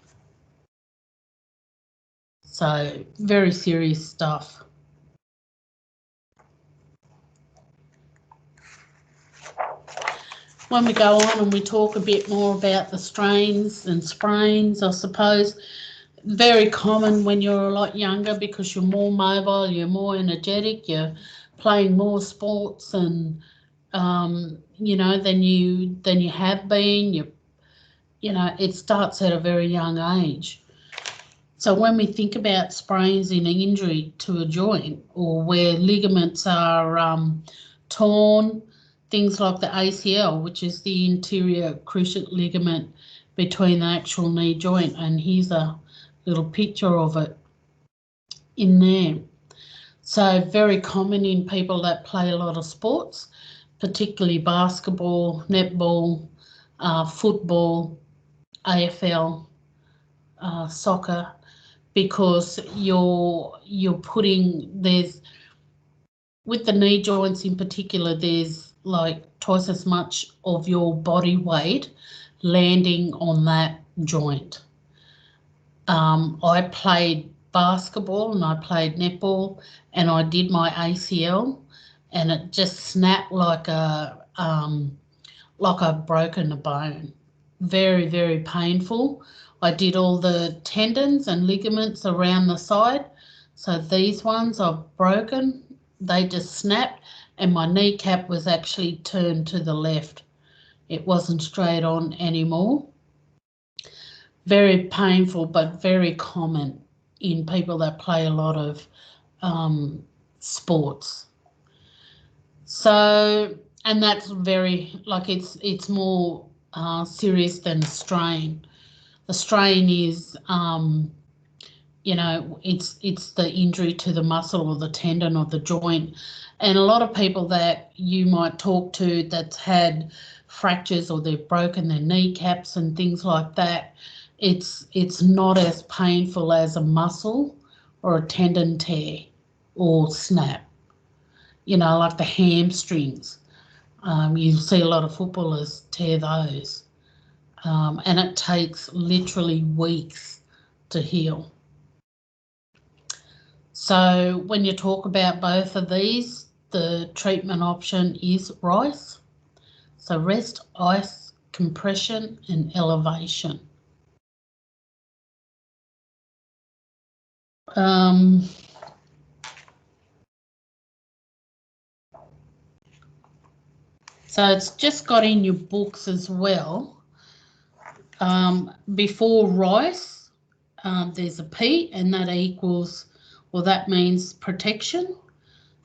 So very serious stuff. When we go on and we talk a bit more about the strains and sprains, I suppose, very common when you're a lot younger because you're more mobile, you're more energetic, you're playing more sports, and you know, than you have been. You know, it starts at a very young age. So when we think about sprains in an injury to a joint, or where ligaments are torn, things like the ACL, which is the anterior cruciate ligament between the actual knee joint, and here's a little picture of it in there. So very common in people that play a lot of sports, particularly basketball, netball, football, AFL, soccer, because you're putting, there's, with the knee joints in particular, there's like twice as much of your body weight landing on that joint. I played basketball and I played netball, and I did my ACL, and it just snapped like I've broken a bone. Very, very painful. I did all the tendons and ligaments around the side. So these ones I've broken, they just snapped, and my kneecap was actually turned to the left. It wasn't straight on anymore. Very painful, but very common in people that play a lot of sports. So, and that's very, like, it's more serious than a strain. The strain is you know, it's the injury to the muscle or the tendon or the joint. And a lot of people that you might talk to that's had fractures or they've broken their kneecaps and things like that, it's not as painful as a muscle or a tendon tear or snap. You know, like the hamstrings. You see a lot of footballers tear those. And it takes literally weeks to heal. So when you talk about both of these, the treatment option is RICE. So rest, ice, compression and elevation. So it's just got in your books as well. Before RICE, there's a P and that equals, well, that means protection.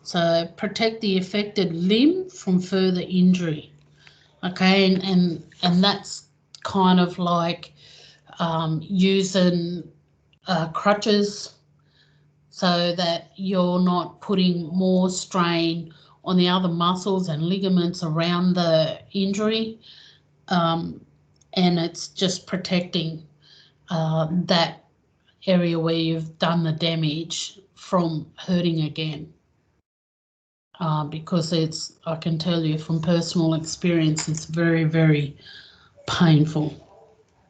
So protect the affected limb from further injury. Okay, and that's kind of like using crutches so that you're not putting more strain on the other muscles and ligaments around the injury, and it's just protecting that area where you've done the damage from hurting again. Because I can tell you from personal experience, it's very, very painful.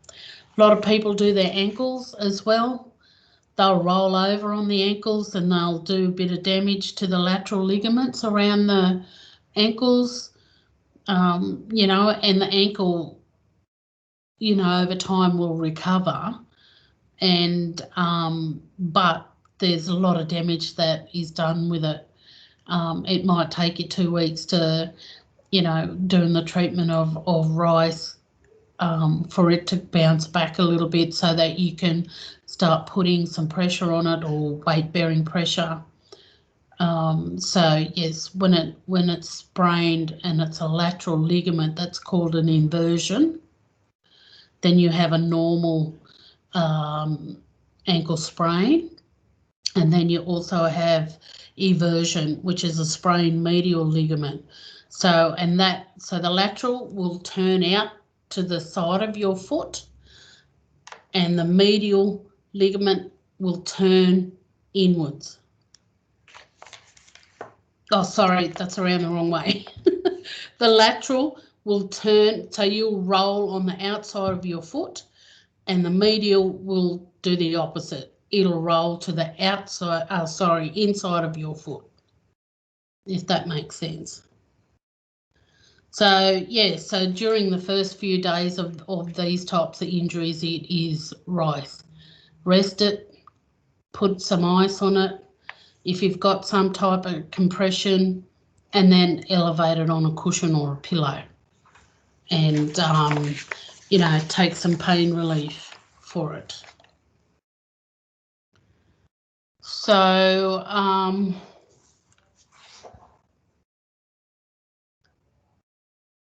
A lot of people do their ankles as well. They'll roll over on the ankles and they'll do a bit of damage to the lateral ligaments around the ankles, you know, and the ankle, you know, over time will recover. And but there's a lot of damage that is done with it. It might take you 2 weeks to, you know, doing the treatment of RICE for it to bounce back a little bit so that you can start putting some pressure on it or weight-bearing pressure. So yes, when it's sprained and it's a lateral ligament, that's called an inversion. Then you have a normal ankle sprain, and then you also have eversion, which is a sprained medial ligament. So the lateral will turn out to the side of your foot, and the medial ligament will turn inwards. Oh, sorry, that's around the wrong way. The lateral will turn, so you'll roll on the outside of your foot, and the medial will do the opposite. It'll roll to the inside of your foot, if that makes sense. So, yeah, so during the first few days of these types of injuries, it is RICE. Rest it, put some ice on it, if you've got some type of compression, and then elevate it on a cushion or a pillow. And, you know, take some pain relief for it. So,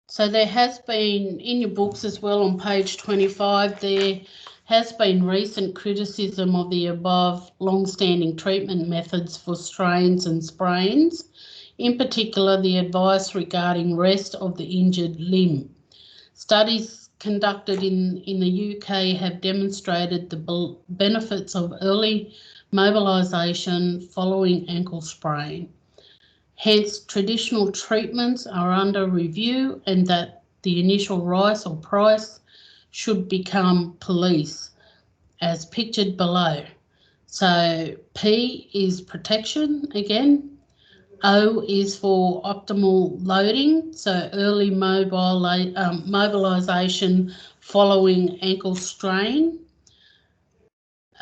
so there has been, in your books as well on page 25, there has been recent criticism of the above long-standing treatment methods for strains and sprains, in particular the advice regarding rest of the injured limb. Studies conducted in the UK have demonstrated the benefits of early mobilisation following ankle sprain. Hence, traditional treatments are under review, and that the initial RICE or PRICE should become police, as pictured below. So P is protection again. O is for optimal loading, so early mobilisation following ankle strain.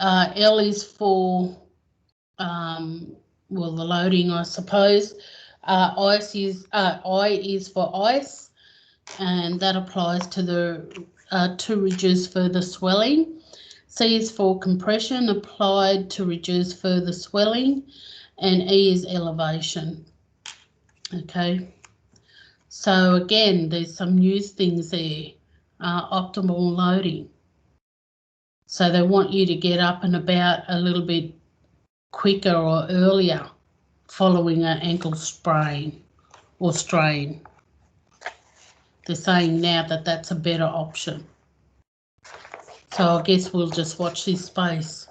L is for well, the loading, I suppose. I is for ice, and that applies to the to reduce further swelling. C is for compression, applied to reduce further swelling, and E is elevation. Okay, so again, there's some new things there. Optimal loading. So they want you to get up and about a little bit quicker or earlier following an ankle sprain or strain. They're saying now that that's a better option. So I guess we'll just watch this space.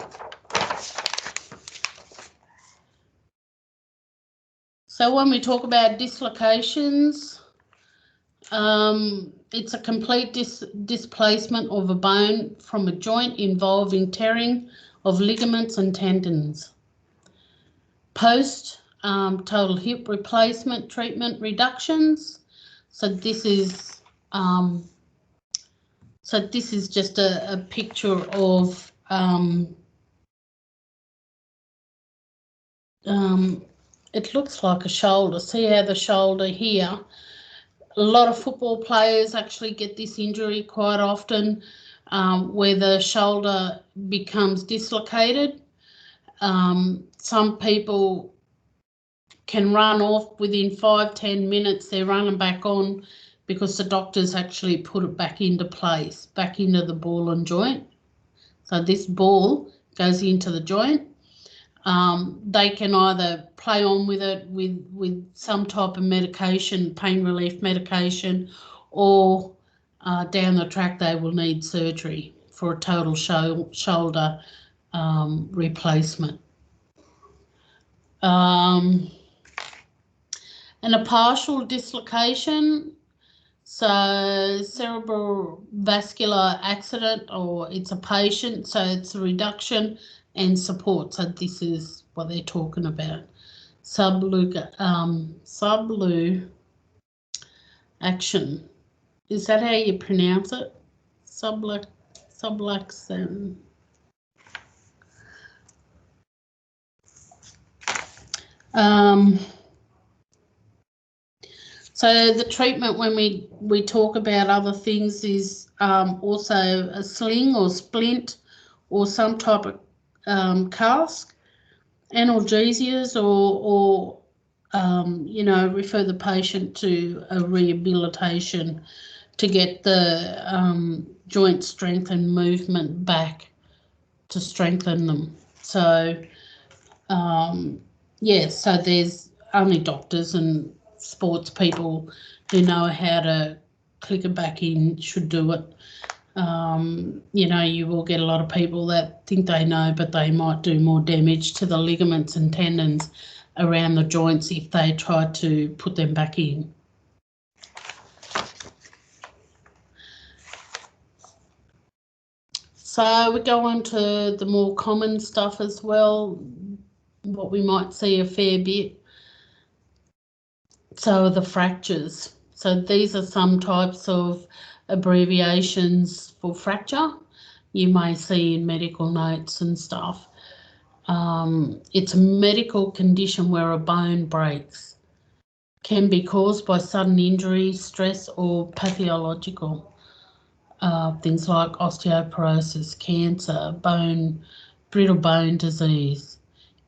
So when we talk about dislocations, it's a complete displacement of a bone from a joint involving tearing of ligaments and tendons. Post total hip replacement treatment reductions. So this is just a picture of it looks like a shoulder. See how the shoulder here. A lot of football players actually get this injury quite often, where the shoulder becomes dislocated. Some people can run off within 5-10 minutes. They're running back on because the doctors actually put it back into place, back into the ball and joint. So this ball goes into the joint. They can either play on with it with some type of medication, pain relief medication, or down the track they will need surgery for a total shoulder replacement. And a partial dislocation, so cerebral vascular accident, or it's a patient, so it's a reduction and support. So this is what they're talking about. Sublu action. Is that how you pronounce it? Subluxation. So the treatment when we talk about other things is also a sling or splint or some type of cast, analgesias, or refer the patient to a rehabilitation to get the joint strength and movement back to strengthen them. So so there's only doctors and sports people who know how to click it back in should do it. You will get a lot of people that think they know, but they might do more damage to the ligaments and tendons around the joints if they try to put them back in. So we go on to the more common stuff as well, what we might see a fair bit. So the fractures. So these are some types of abbreviations for fracture you may see in medical notes and stuff. It's a medical condition where a bone breaks. Can be caused by sudden injury, stress, or pathological. Things like osteoporosis, cancer, brittle bone disease.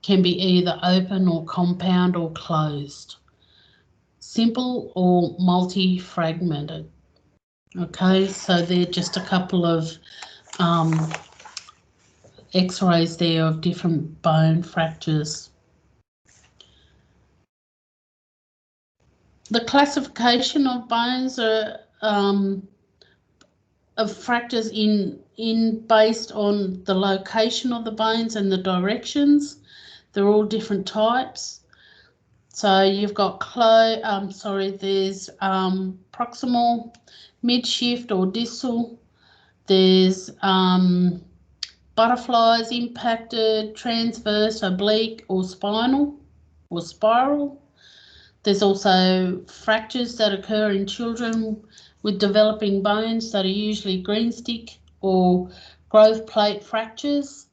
Can be either open or compound or closed. Simple or multi-fragmented. Okay, so they're just a couple of x-rays there of different bone fractures. The classification of bones are of fractures in based on the location of the bones and the directions. They're all different types. So you've got there's proximal, midshift or distal. There's butterflies, impacted, transverse, oblique or spinal or spiral. There's also fractures that occur in children with developing bones that are usually green stick or growth plate fractures.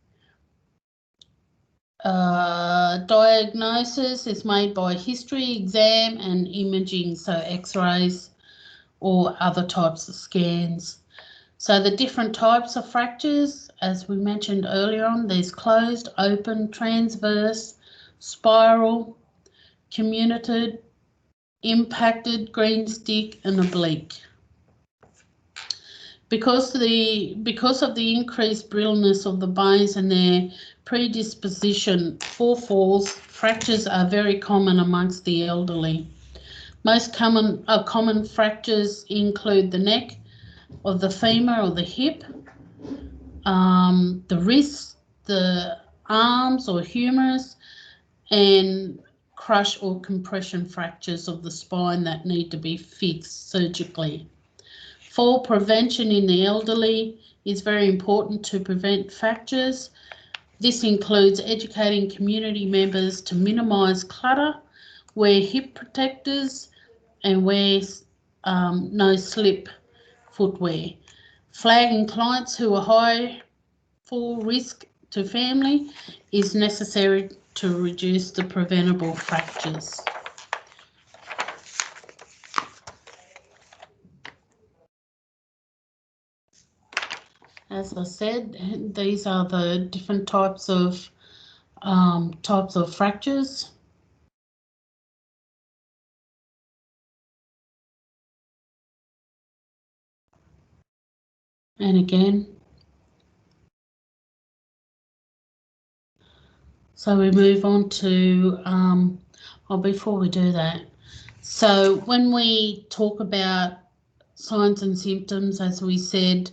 Diagnosis is made by history, exam and imaging, so x-rays or other types of scans. So the different types of fractures, as we mentioned earlier on, there's closed, open, transverse, spiral, comminuted, impacted, green stick and oblique. Because of the increased brittleness of the bones and their predisposition for falls, fractures are very common amongst the elderly. Most common fractures include the neck of the femur or the hip, the wrists, the arms or humerus, and crush or compression fractures of the spine that need to be fixed surgically. Fall prevention in the elderly is very important to prevent fractures. This includes educating community members to minimise clutter, wear hip protectors, and wear no-slip footwear. Flagging clients who are high fall risk to family is necessary to reduce the preventable fractures. As I said, these are the different types of fractures. And again, so we move on to, before we do that, so when we talk about signs and symptoms, as we said,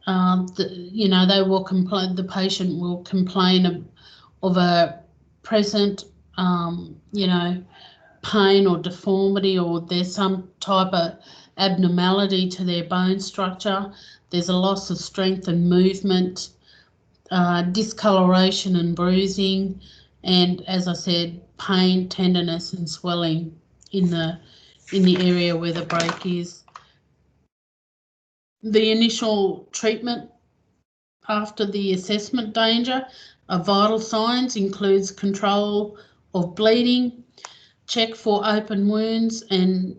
they will complain, the patient will complain of a present, pain or deformity, or there's some type of abnormality to their bone structure. There's a loss of strength and movement, discoloration and bruising, and as I said, pain, tenderness and swelling in the area where the break is. The initial treatment after the assessment danger of vital signs includes control of bleeding, check for open wounds, and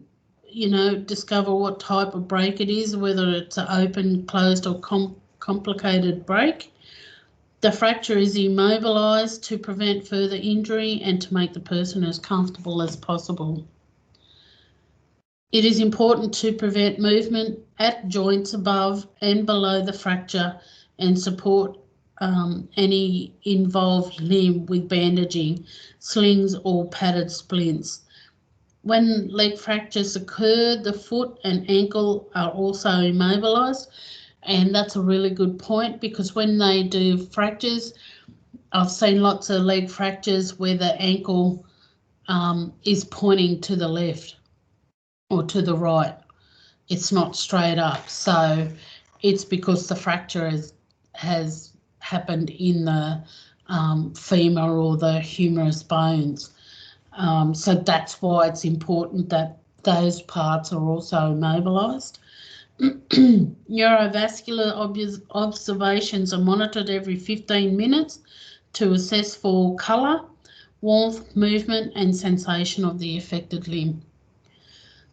discover what type of break it is, whether it's an open, closed or complicated break. The fracture is immobilised to prevent further injury and to make the person as comfortable as possible. It is important to prevent movement at joints above and below the fracture and support any involved limb with bandaging, slings or padded splints. When leg fractures occur, the foot and ankle are also immobilised, and that's a really good point, because when they do fractures, I've seen lots of leg fractures where the ankle is pointing to the left or to the right. It's not straight up, so it's because the fracture has happened in the femur or the humerus bones. So that's why it's important that those parts are also immobilised. Neurovascular observations are monitored every 15 minutes to assess for colour, warmth, movement and sensation of the affected limb.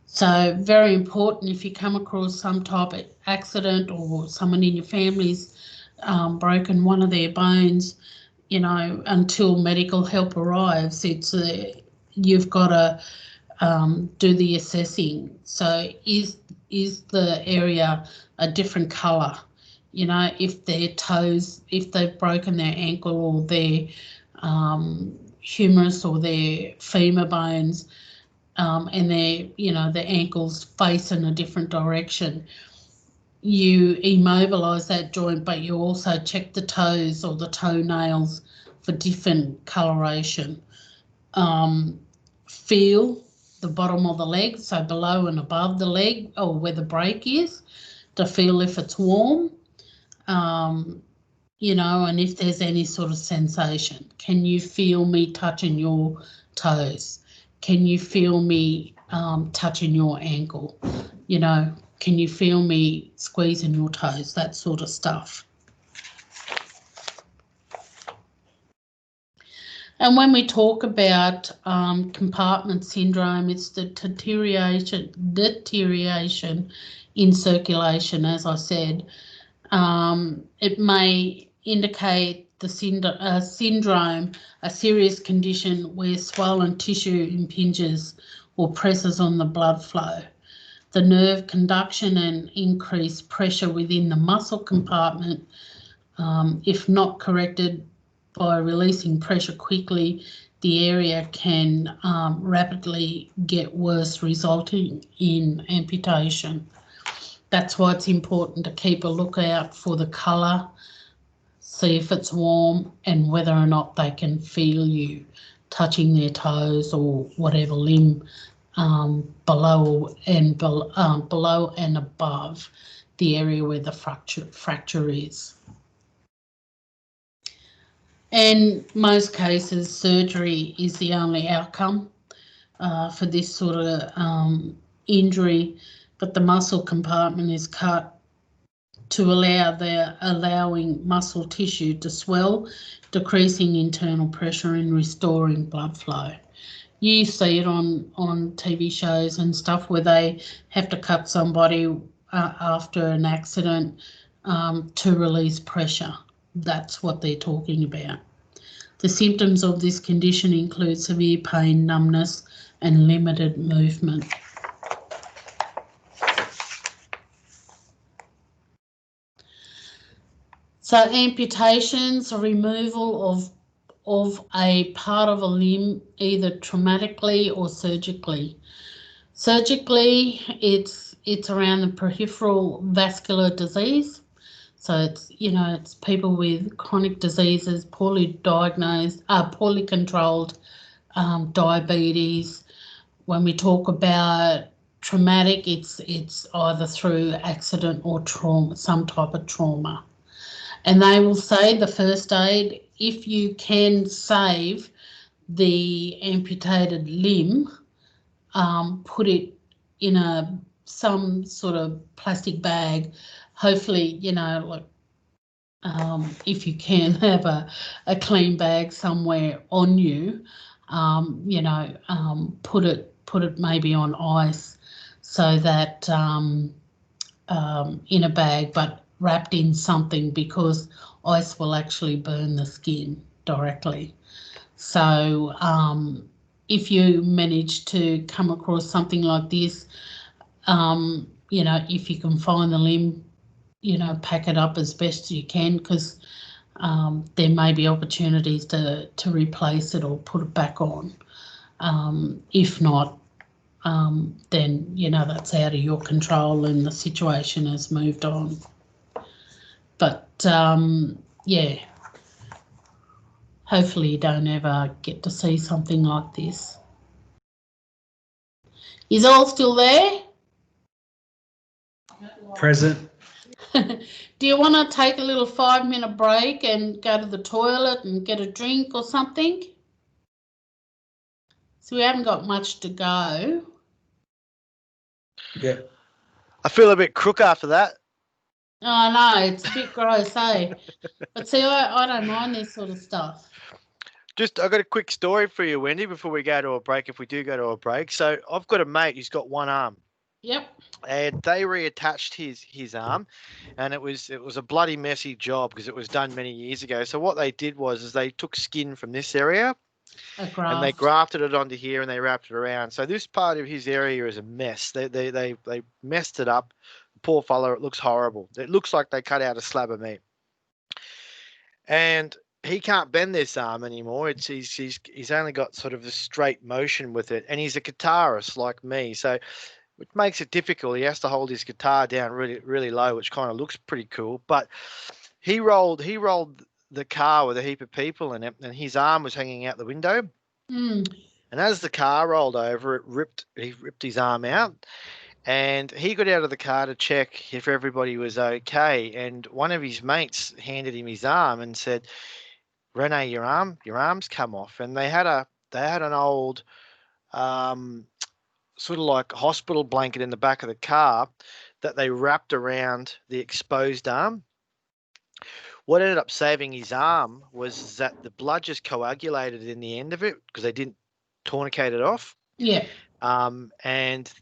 So very important, if you come across some type of accident or someone in your family's broken one of their bones, until medical help arrives, you've got to do the assessing. So is the area a different colour? If their toes, if they've broken their ankle or their humerus or their femur bones, and the ankles face in a different direction, you immobilise that joint, but you also check the toes or the toenails for different coloration. Feel the bottom of the leg, so below and above the leg or where the break is, to feel if it's warm, and if there's any sort of sensation. Can you feel me touching your toes? Can you feel me touching your ankle? Can you feel me squeezing your toes? That sort of stuff. And when we talk about compartment syndrome, it's the deterioration in circulation, as I said. It may indicate the syndrome, a serious condition where swollen tissue impinges or presses on the blood flow. the nerve conduction and increase pressure within the muscle compartment. If not corrected by releasing pressure quickly, the area can rapidly get worse, resulting in amputation. That's why it's important to keep a lookout for the colour, see if it's warm, and whether or not they can feel you touching their toes or whatever limb below and above the area where the fracture is. In most cases, surgery is the only outcome for this sort of injury, but the muscle compartment is cut to allowing muscle tissue to swell, decreasing internal pressure and restoring blood flow. You see it on TV shows and stuff where they have to cut somebody after an accident to release pressure. That's what they're talking about. The symptoms of this condition include severe pain, numbness, and limited movement. So amputations or removal of a part of a limb, either traumatically or surgically. Surgically, it's around the peripheral vascular disease. So it's people with chronic diseases, poorly diagnosed, poorly controlled diabetes. When we talk about traumatic, it's either through accident or trauma, some type of trauma. And they will say the first aid, if you can save the amputated limb, put it in some sort of plastic bag. Hopefully, if you can have a clean bag somewhere on you, put it maybe on ice so that in a bag, but wrapped in something, because ice will actually burn the skin directly. So if you manage to come across something like this, if you can find the limb, pack it up as best you can, because there may be opportunities to replace it or put it back on. If not, then that's out of your control and the situation has moved on. But yeah, hopefully you don't ever get to see something like this. Is all still there? Present. Do you want to take a little 5-minute break and go to the toilet and get a drink or something? So we haven't got much to go. Yeah. I feel a bit crook after that. Oh, no, it's a bit gross, eh? But see, I don't mind this sort of stuff. I got a quick story for you, Wendy, before we go to a break, if we do go to a break. So I've got a mate who's got one arm. Yep. And they reattached his arm, and it was a bloody messy job because it was done many years ago. So what they did was they took skin from this area and they grafted it onto here and they wrapped it around. So this part of his area is a mess. They messed it up. Poor fella, it looks horrible. It looks like they cut out a slab of meat. And he can't bend this arm anymore. He's only got sort of a straight motion with it, and he's a guitarist like me. So which makes it difficult. He has to hold his guitar down really, really low, which kind of looks pretty cool. But he rolled the car with a heap of people in it, and his arm was hanging out the window. Mm. And as the car rolled over, he ripped his arm out, and he got out of the car to check if everybody was okay. And one of his mates handed him his arm and said, "Rene, your arm's come off." And they had an old sort of like hospital blanket in the back of the car that they wrapped around the exposed arm. What ended up saving his arm was that the blood just coagulated in the end of it because they didn't tourniquet it off. Yeah. And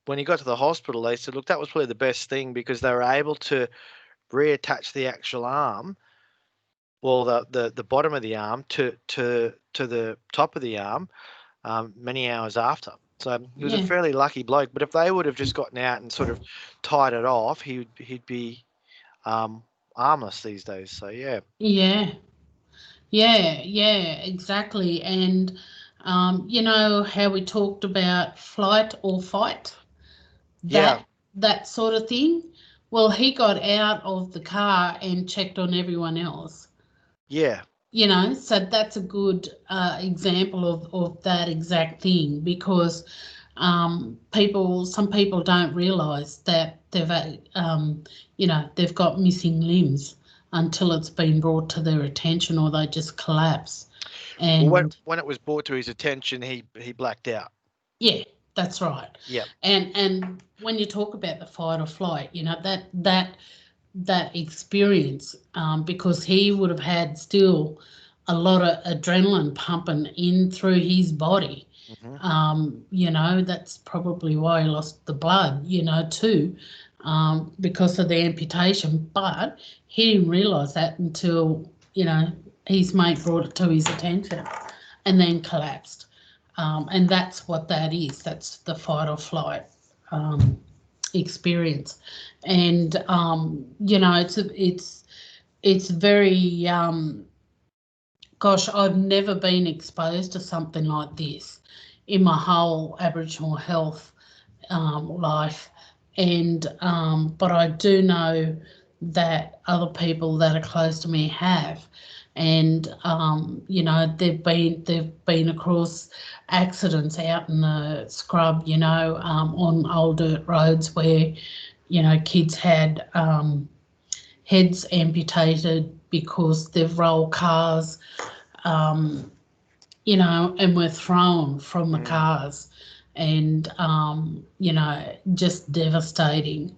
when he got to the hospital, they said, look, that was probably the best thing because they were able to reattach the actual arm, well, the bottom of the arm to the top of the arm many hours after. So he was a fairly lucky bloke. But if they would have just gotten out and sort of tied it off, he'd be armless these days. So yeah. Yeah, exactly. And you know how we talked about flight or fight, that sort of thing. Well, he got out of the car and checked on everyone else. Yeah. You know, so that's a good example of that exact thing, because some people don't realise that they've got missing limbs until it's been brought to their attention, or they just collapse. And when it was brought to his attention, he blacked out. Yeah, that's right. Yeah. And when you talk about the fight or flight, you know, that experience, because he would have had still a lot of adrenaline pumping in through his body. You know, that's probably why he lost the blood, you know, too, because of the amputation. But he didn't realise that until, you know, his mate brought it to his attention and then collapsed. And that's what that is. That's the fight or flight experience. And you know, it's very gosh, I've never been exposed to something like this in my whole Aboriginal health life. And but I do know that other people that are close to me have. And you know, they've been across accidents out in the scrub, you know, on old dirt roads where, you know, kids had heads amputated because they've rolled cars, you know, and were thrown from the cars, and you know, just devastating.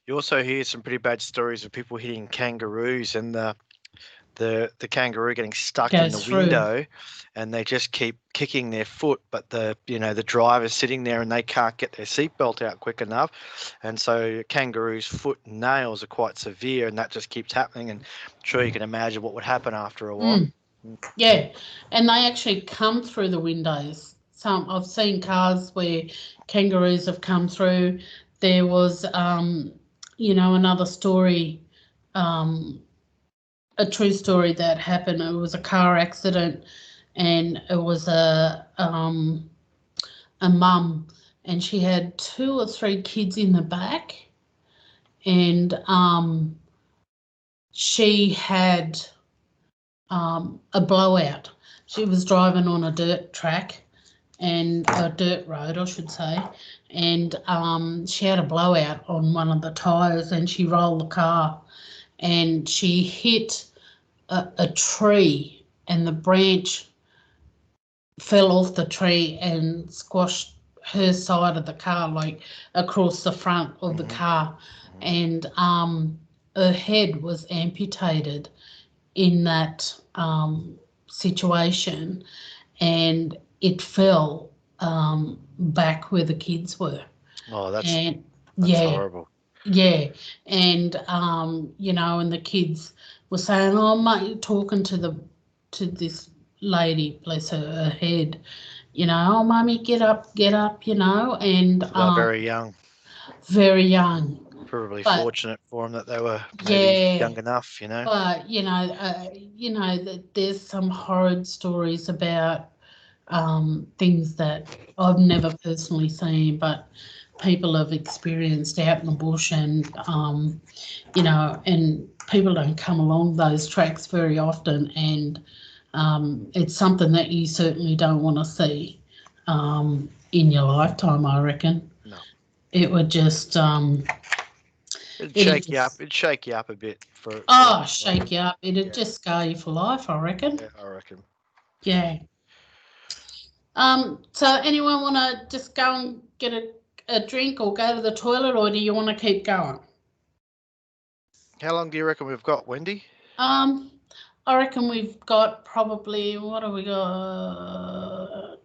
You also hear some pretty bad stories of people hitting kangaroos and the kangaroo getting stuck in the window, and they just keep kicking their foot, but the driver's sitting there and they can't get their seatbelt out quick enough, and so kangaroo's foot nails are quite severe, and that just keeps happening. And I'm sure you can imagine what would happen after a while. Yeah, and they actually come through the windows. I've seen cars where kangaroos have come through. There was you know, another story, a true story that happened. It was a car accident, and it was a mum, and she had 2 or 3 kids in the back, and she had a blowout. She was driving on a dirt track, and a dirt road, I should say, and she had a blowout on one of the tyres, and she rolled the car, and she hit a tree, and the branch fell off the tree and squashed her side of the car, like across the front of the car, and her head was amputated in that situation, and it fell back where the kids were. Oh, that's horrible. Yeah, and you know, and the kids were saying, "Oh, mate, you're talking to this lady, bless her head, you know, oh, mummy, get up, you know," and They're very young. Very young. Probably fortunate for them that they were maybe young enough, you know. But you know that there's some horrid stories about things that I've never personally seen, but people have experienced out in the bush, and you know, and people don't come along those tracks very often, and it's something that you certainly don't want to see in your lifetime, I reckon. No. It would just it'd shake you up. It'd shake you up a bit shake you up. It'd just scar you for life, I reckon. Yeah, I reckon. Yeah. So anyone want to just go and get a drink or go to the toilet, or do you want to keep going? How long do you reckon we've got, Wendy? I reckon we've got probably, what have we got?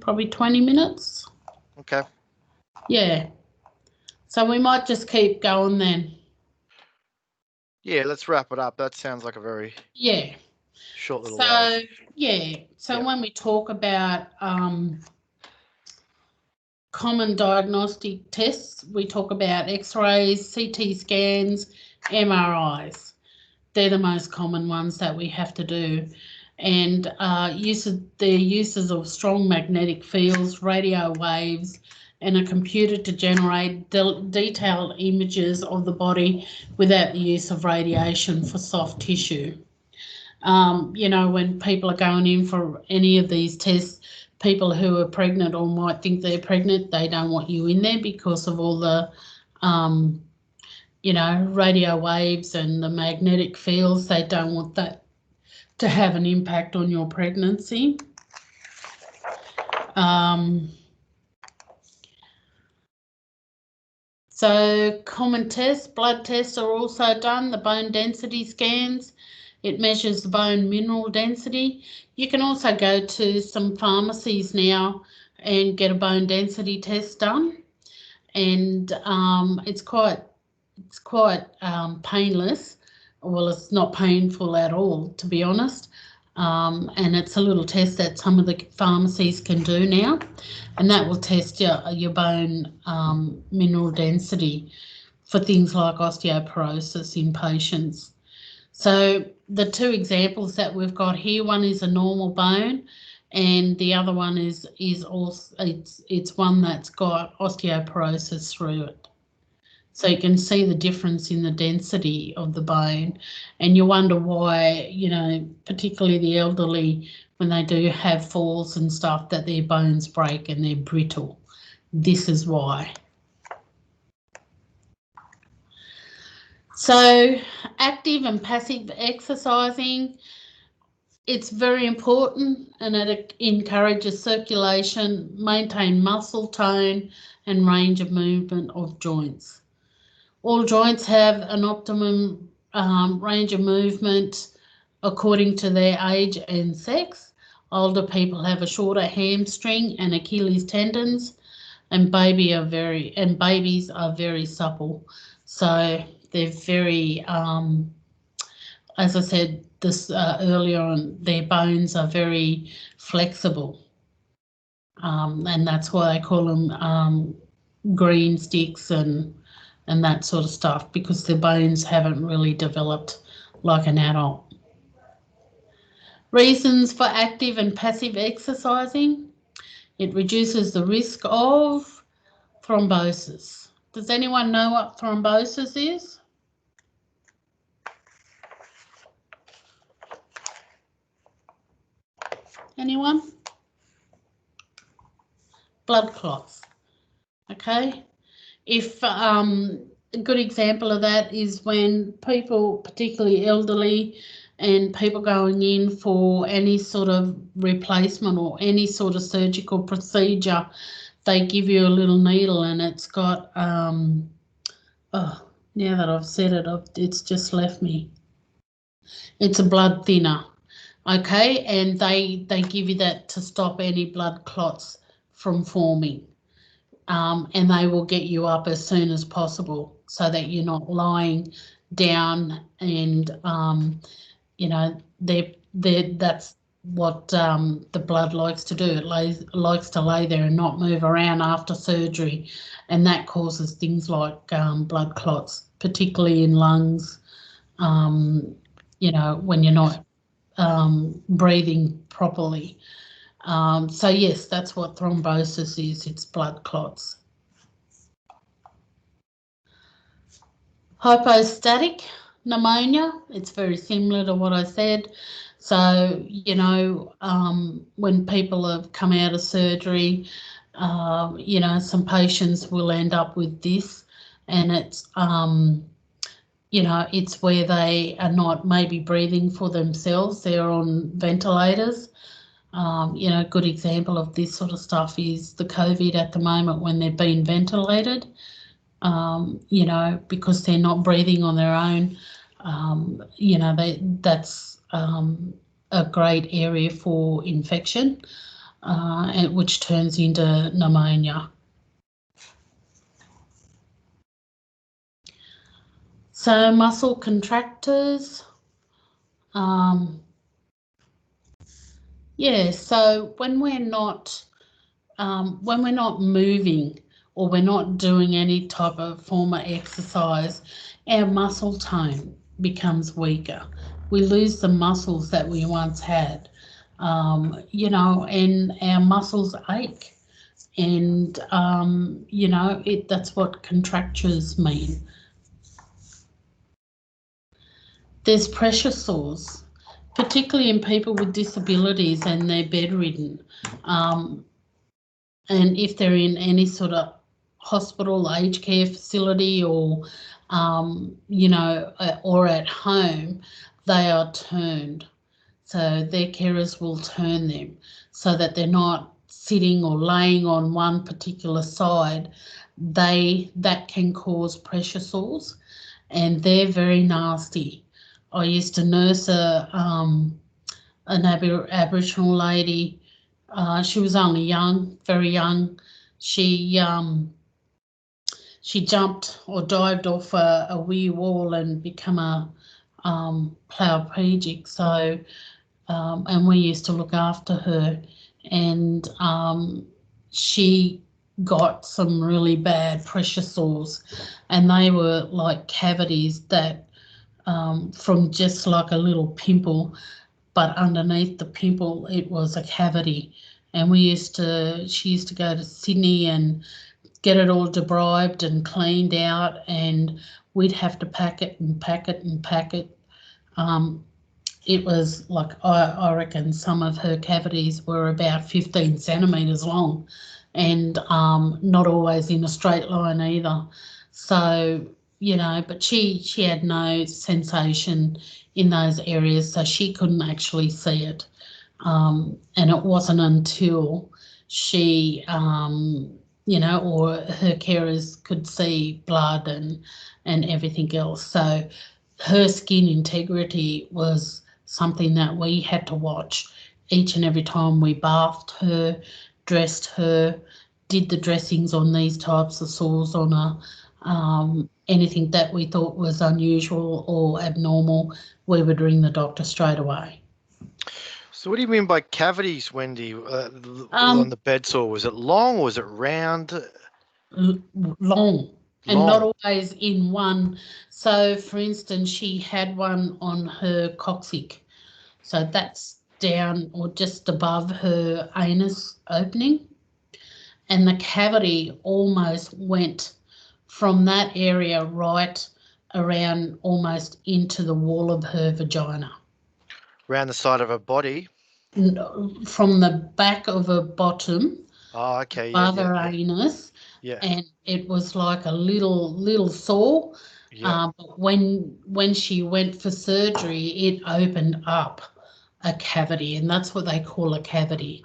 Probably 20 minutes. Okay. Yeah. So we might just keep going then. Yeah, let's wrap it up. That sounds like a very... Yeah. Short little So, while. yeah. So Yep. when we talk about common diagnostic tests, we talk about X-rays, CT scans, MRIs. They're the most common ones that we have to do. And their uses of strong magnetic fields, radio waves, and a computer to generate detailed images of the body without the use of radiation for soft tissue. You know, when people are going in for any of these tests, people who are pregnant or might think they're pregnant, they don't want you in there because of all the, you know, radio waves and the magnetic fields. They don't want that to have an impact on your pregnancy. So common tests, blood tests are also done, the bone density scans. It measures the bone mineral density. You can also go to some pharmacies now and get a bone density test done. And it's quite painless. Well, it's not painful at all, to be honest. And it's a little test that some of the pharmacies can do now, and that will test your bone mineral density for things like osteoporosis in patients. So the two examples that we've got here, one is a normal bone, and the other one is also it's one that's got osteoporosis through it. So you can see the difference in the density of the bone, and you wonder why, you know, particularly the elderly, when they do have falls and stuff, that their bones break and they're brittle. This is why. So active and passive exercising, it's very important, and it encourages circulation, maintain muscle tone and range of movement of joints. All joints have an optimum range of movement according to their age and sex. Older people have a shorter hamstring and Achilles tendons, and babies are very supple. So they're very, as I said this earlier on, their bones are very flexible, and that's why they call them green sticks and that sort of stuff, because their bones haven't really developed like an adult. Reasons for active and passive exercising. It reduces the risk of thrombosis. Does anyone know what thrombosis is? Anyone? Blood clots. Okay. If a good example of that is when people, particularly elderly, and people going in for any sort of replacement or any sort of surgical procedure, they give you a little needle, and it's got oh, now that I've said it, it's just left me. It's a blood thinner, okay, and they give you that to stop any blood clots from forming. And they will get you up as soon as possible so that you're not lying down, and you know, that's what the blood likes to do. It likes to lay there and not move around after surgery, and that causes things like blood clots, particularly in lungs, you know, when you're not breathing properly. So yes, that's what thrombosis is. It's blood clots. Hypostatic pneumonia, it's very similar to what I said. So, you know, when people have come out of surgery, you know, some patients will end up with this, and it's, you know, it's where they are not maybe breathing for themselves, they're on ventilators. You know, a good example of this sort of stuff is the COVID at the moment when they're being ventilated, you know, because they're not breathing on their own. You know, that's a great area for infection, and which turns into pneumonia. So muscle contractors, Yeah, so when we're not moving or we're not doing any type of form of exercise, our muscle tone becomes weaker. We lose the muscles that we once had, and our muscles ache. And, that's what contractures mean. There's pressure sores, particularly in people with disabilities and they're bedridden. And if they're in any sort of hospital, aged care facility, or or at home, they are turned. So their carers will turn them so that they're not sitting or laying on one particular side. That can cause pressure sores, and they're very nasty. I used to nurse an Aboriginal lady. She was only young, very young. She jumped or dived off a wee wall and become a paraplegic. So, and we used to look after her, and she got some really bad pressure sores, and they were like cavities that from just like a little pimple, but underneath the pimple it was a cavity. And she used to go to Sydney and get it all debribed and cleaned out, and we'd have to pack it and pack it and pack it. It was like, I reckon some of her cavities were about 15 centimetres long, and not always in a straight line either. So, but she had no sensation in those areas, so she couldn't actually see it. And it wasn't until she, or her carers could see blood and everything else. So her skin integrity was something that we had to watch each and every time we bathed her, dressed her, did the dressings on these types of sores on her. Anything that we thought was unusual or abnormal, we would ring the doctor straight away. So what do you mean by cavities, Wendy, on the bed sore? Was it long or was it round? Long. And not always in one. So, for instance, she had one on her coccyx. So that's down or just above her anus opening. And the cavity almost went from that area right around almost into the wall of her vagina. Around the side of her body? From the back of her bottom. Oh, okay. Above her anus. Yeah. And it was like a little sore. Yeah. But when she went for surgery, it opened up a cavity, and that's what they call a cavity.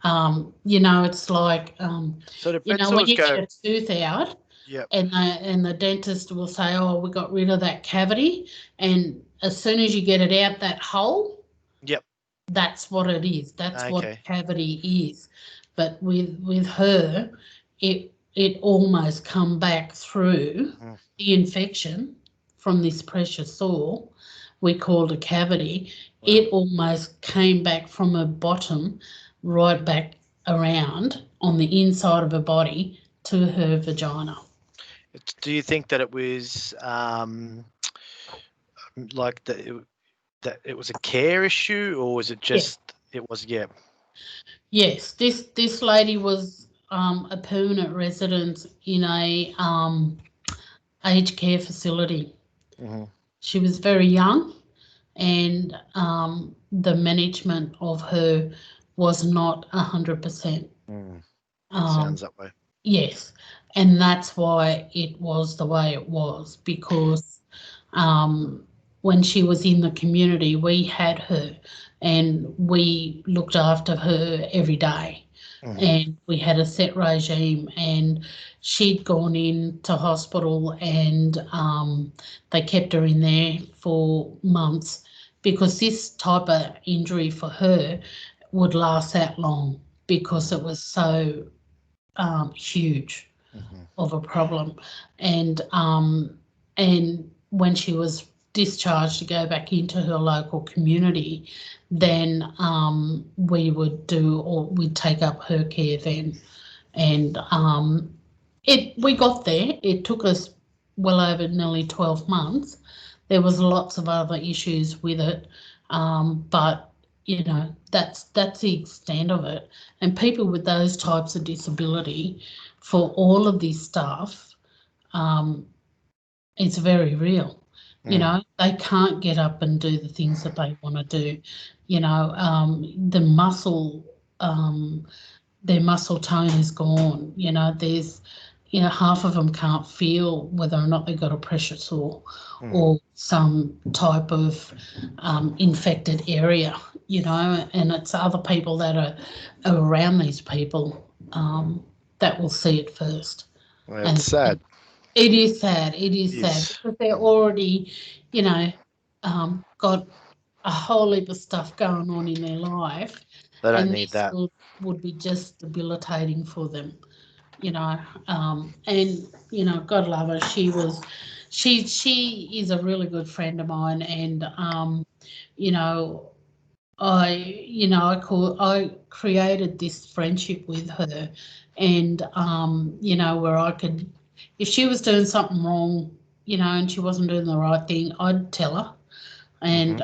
It's like so the bed when you get a tooth out, yep. and the dentist will say, "Oh, we got rid of that cavity," and as soon as you get it out, that hole. Yep. That's what it is. That's what a cavity is. But with her, it almost come back through the infection from this pressure sore. We called a cavity. Wow. It almost came back from her bottom right back around on the inside of her body to her vagina. Do you think that it was like that it was a care issue, or was it just it was Yes, this lady was a permanent resident in a aged care facility. Mm-hmm. She was very young, and the management of her was not 100%. Sounds that way. Yes, and that's why it was the way it was, because when she was in the community, we had her and we looked after her every day. And we had a set regime, and she'd gone into hospital, and they kept her in there for months, because this type of injury for her would last that long, because it was so huge of a problem. And when she was discharged to go back into her local community, then we would do, or we'd take up her care then. And we got there. It took us well over nearly 12 months. There was lots of other issues with it, but you know, that's the extent of it. And people with those types of disability, for all of this stuff, it's very real. You know, they can't get up and do the things that they want to do. You know, the muscle, their muscle tone is gone. You know, there's, you know, half of them can't feel whether or not they've got a pressure sore or some type of infected area, you know, and it's other people that are around these people that will see it first. Well, it's sad. It is sad. It is Yes. sad because they're already, you know, got a whole heap of stuff going on in their life. They don't and need this that. would be just debilitating for them, you know. And you know, God love her. She is a really good friend of mine, and you know, I created this friendship with her, and you know, where I could, if she was doing something wrong, you know, and she wasn't doing the right thing, I'd tell her. And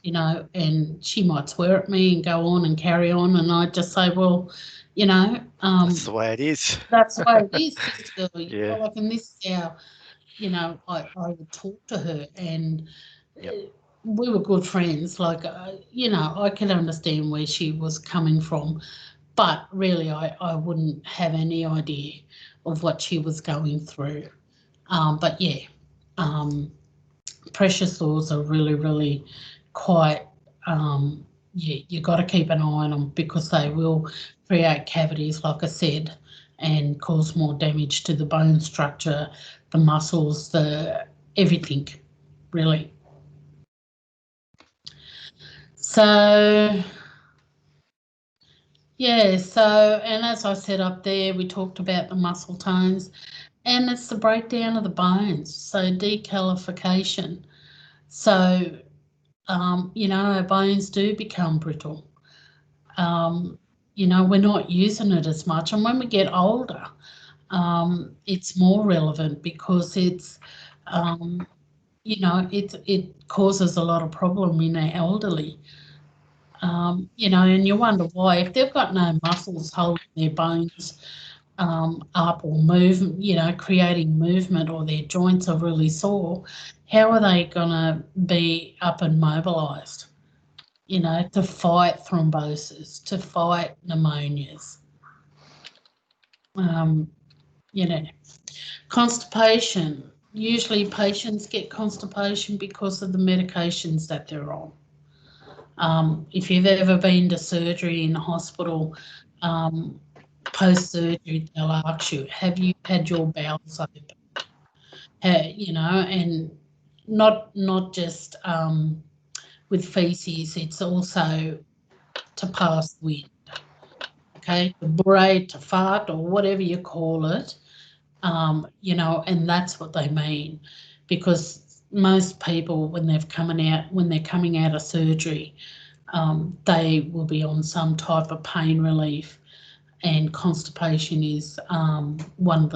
you know, and she might swear at me and go on and carry on, and I'd just say, well, you know, That's the way it is. that's the way it is, sister. Yeah. Like, and this is how, you know, I would talk to her, and we were good friends. Like, you know, I could understand where she was coming from, but really I wouldn't have any idea of what she was going through. But yeah, pressure sores are really, really quite, you got to keep an eye on them because they will create cavities, like I said, and cause more damage to the bone structure, the muscles, the everything, really. So, yeah, so, and as I said up there, we talked about the muscle tones, and it's the breakdown of the bones, so decalcification. So, you know, our bones do become brittle. You know, we're not using it as much, and when we get older, it's more relevant because it's, you know, it causes a lot of problem in our elderly. You know, and you wonder why, if they've got no muscles holding their bones up or movement, you know, creating movement, or their joints are really sore, how are they going to be up and mobilised, you know, to fight thrombosis, to fight pneumonias? You know, constipation. Usually patients get constipation because of the medications that they're on. If you've ever been to surgery in the hospital, post-surgery, they'll ask you, have you had your bowels open? You know, and not just with feces, it's also to pass wind, okay, to breathe, to fart, or whatever you call it, you know, and that's what they mean, because most people, when they're coming out of surgery, they will be on some type of pain relief, and constipation is one of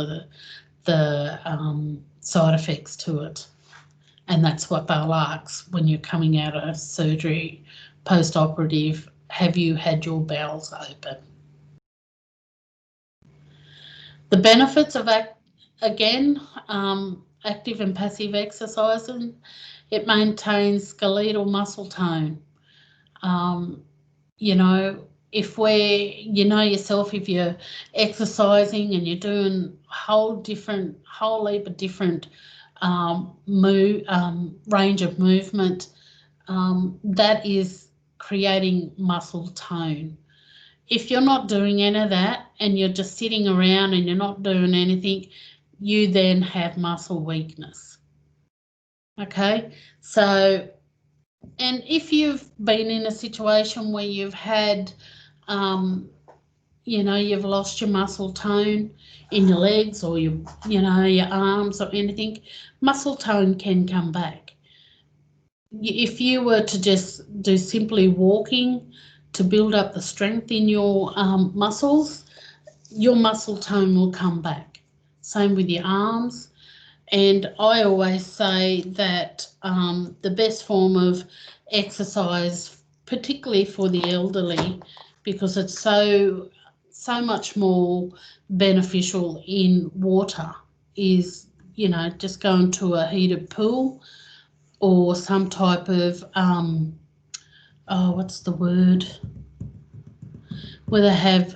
the side effects to it. And that's what they'll ask when you're coming out of surgery, post-operative, have you had your bowels open? The benefits of active and passive exercising, it maintains skeletal muscle tone. You know, if you know yourself, if you're exercising and you're doing whole heap of different range of movement, that is creating muscle tone. If you're not doing any of that and you're just sitting around and you're not doing anything, you then have muscle weakness. Okay, so, and if you've been in a situation where you've had, you know, you've lost your muscle tone in your legs or your arms or anything, muscle tone can come back. if you were to just do simply walking to build up the strength in your muscles, your muscle tone will come back. Same with your arms. And I always say that the best form of exercise, particularly for the elderly, because it's so much more beneficial in water, is, you know, just going to a heated pool or some type of what's the word, where they have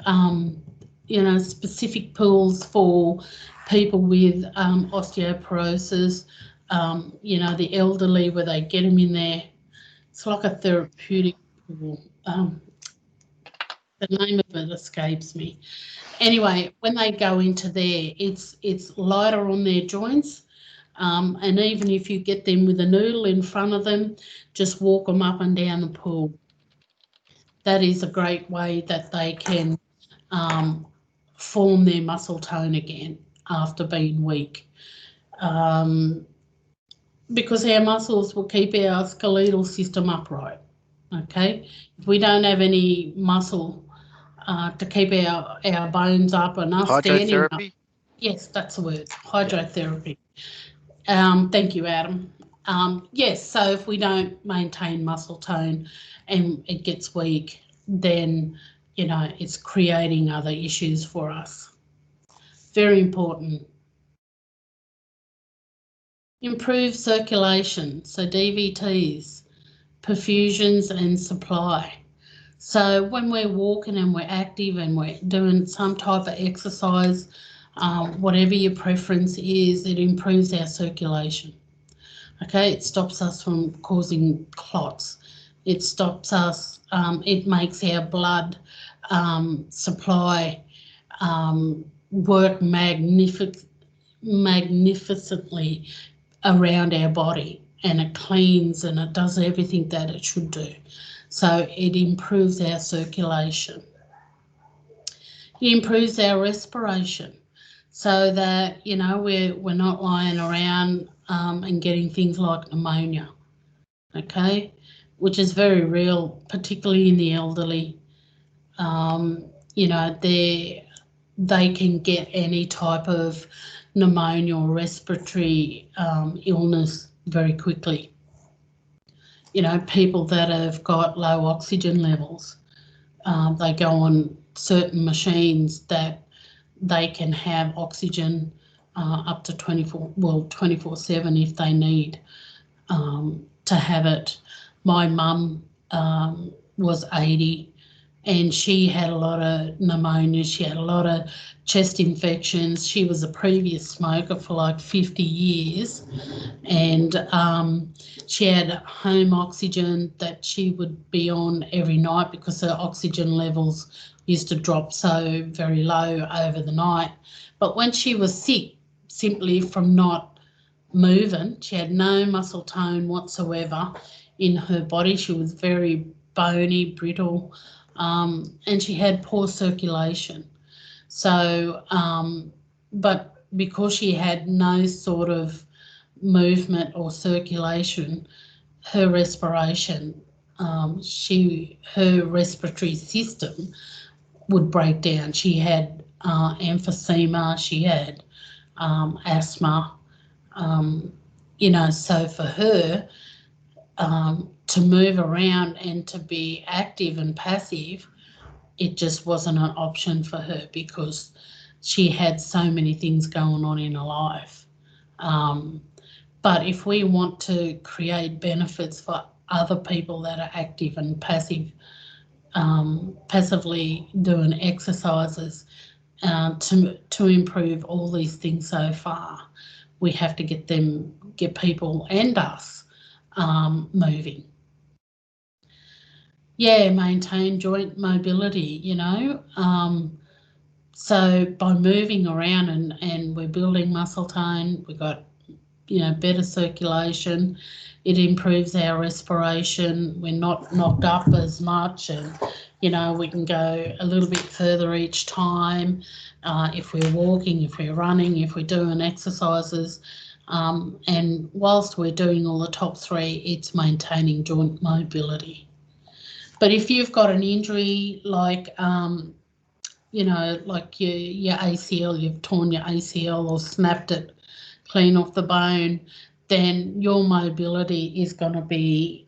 you know, specific pools for people with osteoporosis, you know, the elderly, where they get them in there. It's like a therapeutic pool. The name of it escapes me. Anyway, when they go into there, it's lighter on their joints. And even if you get them with a noodle in front of them, just walk them up and down the pool. That is a great way that they can form their muscle tone again after being weak. Because our muscles will keep our skeletal system upright. Okay, if we don't have any muscle to keep our bones up and us standing up. Hydrotherapy? Yes, that's the word, hydrotherapy. Thank you, Adam. Yes, so if we don't maintain muscle tone and it gets weak, then, you know, it's creating other issues for us. Very important. Improve circulation, so DVTs, perfusions and supply. So when we're walking and we're active and we're doing some type of exercise, whatever your preference is, it improves our circulation. Okay, it stops us from causing clots. It stops us, it makes our blood supply work magnificently around our body, and it cleans and it does everything that it should do. So it improves our circulation. It improves our respiration, so that, you know, we're not lying around and getting things like pneumonia, okay, which is very real, particularly in the elderly. You know, they can get any type of pneumonia or respiratory illness very quickly. You know, people that have got low oxygen levels, they go on certain machines that they can have oxygen up to 24/7 if they need to have it. My mum was 80 and she had a lot of pneumonia. She had a lot of chest infections. She was a previous smoker for like 50 years, and she had home oxygen that she would be on every night because her oxygen levels used to drop so very low over the night. But when she was sick, simply from not moving, she had no muscle tone whatsoever in her body. She was very bony, brittle, and she had poor circulation. So, but because she had no sort of movement or circulation, her respiration, her respiratory system would break down. She had emphysema, she had asthma, you know, so for her to move around and to be active and passive, it just wasn't an option for her because she had so many things going on in her life. But if we want to create benefits for other people that are active and passively doing exercises to improve all these things so far, we have to get people and us moving. Yeah, maintain joint mobility, you know. So by moving around and we're building muscle tone, we've got, you know, better circulation. It improves our respiration. We're not knocked up as much, and, you know, we can go a little bit further each time if we're walking, if we're running, if we're doing exercises. And whilst we're doing all the top 3, it's maintaining joint mobility. But if you've got an injury like, you know, like your ACL, you've torn your ACL or snapped it clean off the bone, then your mobility is going to be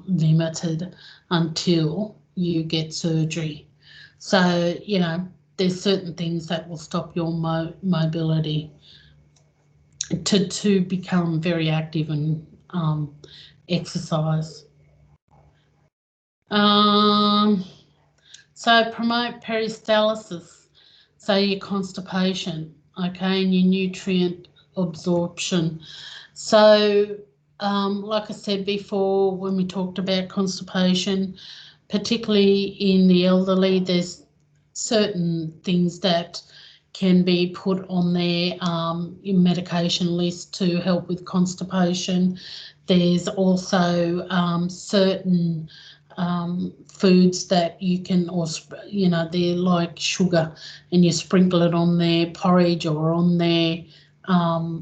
limited until you get surgery. So, you know, there's certain things that will stop your mobility to become very active and exercise. So promote peristalsis, so your constipation, okay, and your nutrient absorption. So like I said before, when we talked about constipation, particularly in the elderly, there's certain things that can be put on their medication list to help with constipation. There's also certain foods that you can, or you know, they're like sugar, and you sprinkle it on their porridge or on their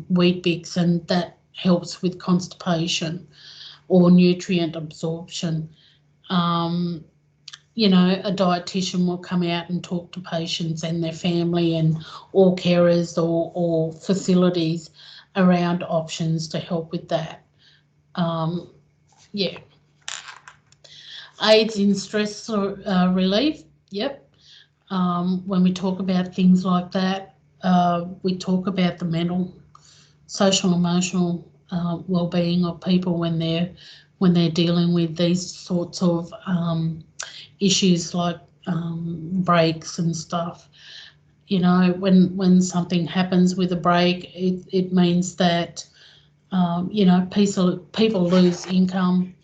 wheat bix, and that helps with constipation or nutrient absorption. You know, a dietitian will come out and talk to patients and their family and all carers or facilities around options to help with that. Yeah. Aids in stress relief, yep. When we talk about things like that, we talk about the mental, social, emotional well-being of people when they're dealing with these sorts of issues like breaks and stuff. You know, when something happens with a break, it means that you know, people lose income.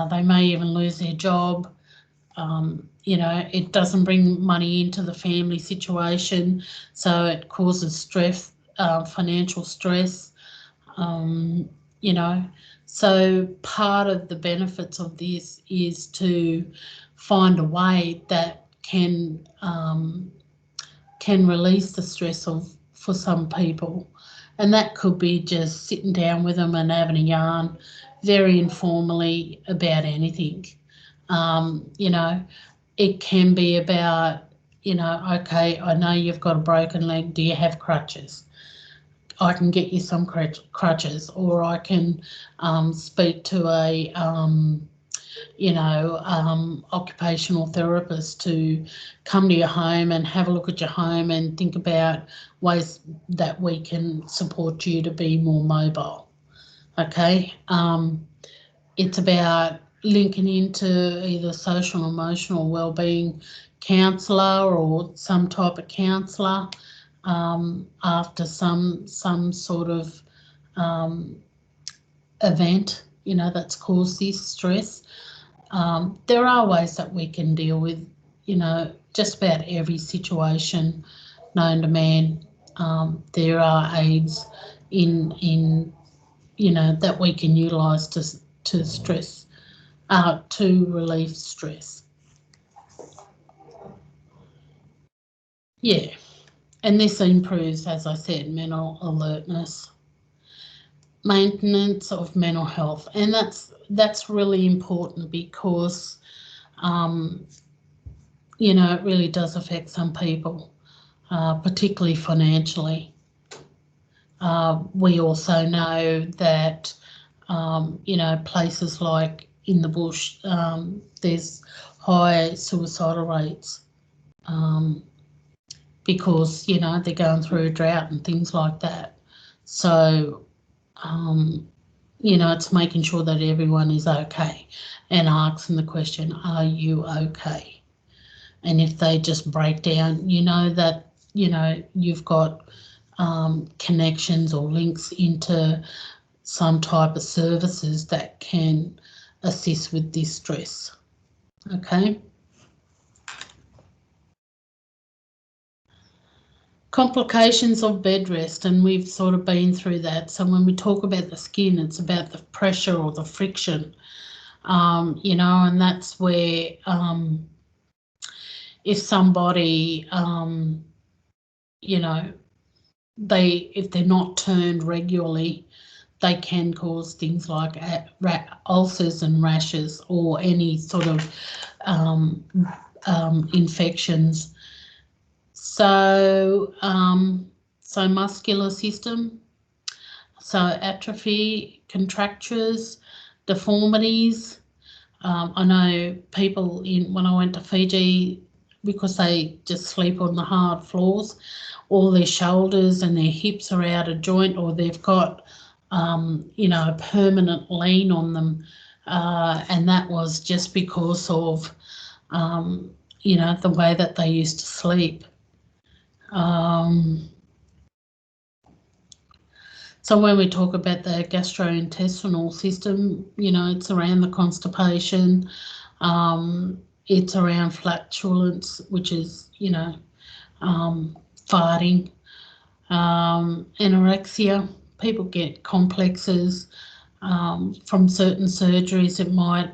They may even lose their job. You know, it doesn't bring money into the family situation, so it causes stress, financial stress. You know, so part of the benefits of this is to find a way that can release the stress for some people, and that could be just sitting down with them and having a yarn very informally about anything. You know, it can be about, you know, okay, I know you've got a broken leg, do you have crutches? I can get you some crutches, or I can speak to a you know, occupational therapist to come to your home and have a look at your home and think about ways that we can support you to be more mobile. Okay, it's about linking into either social and emotional wellbeing counsellor or some type of counsellor after some sort of event, you know, that's caused this stress. There are ways that we can deal with, you know, just about every situation known to man. There are aids in you know, that we can utilise to stress, to relieve stress. Yeah, and this improves, as I said, mental alertness, maintenance of mental health, and that's really important because you know, it really does affect some people, particularly financially. We also know that you know, places like in the bush, there's high suicidal rates because, you know, they're going through a drought and things like that. So you know, it's making sure that everyone is okay and asking the question, are you okay? And if they just break down, you know, that, you know, you've got connections or links into some type of services that can assist with this stress. Okay. Complications of bed rest, and we've sort of been through that. So when we talk about the skin, it's about the pressure or the friction, you know, and that's where if somebody, you know, if they're not turned regularly, they can cause things like ulcers and rashes or any sort of infections. So, so muscular system, so atrophy, contractures, deformities. I know people when I went to Fiji, because they just sleep on the hard floors, all their shoulders and their hips are out of joint, or they've got, a permanent lean on them. And that was just because of, the way that they used to sleep. So when we talk about the gastrointestinal system, it's around the constipation, it's around flatulence, which is, farting, anorexia. People get complexes from certain surgeries. It might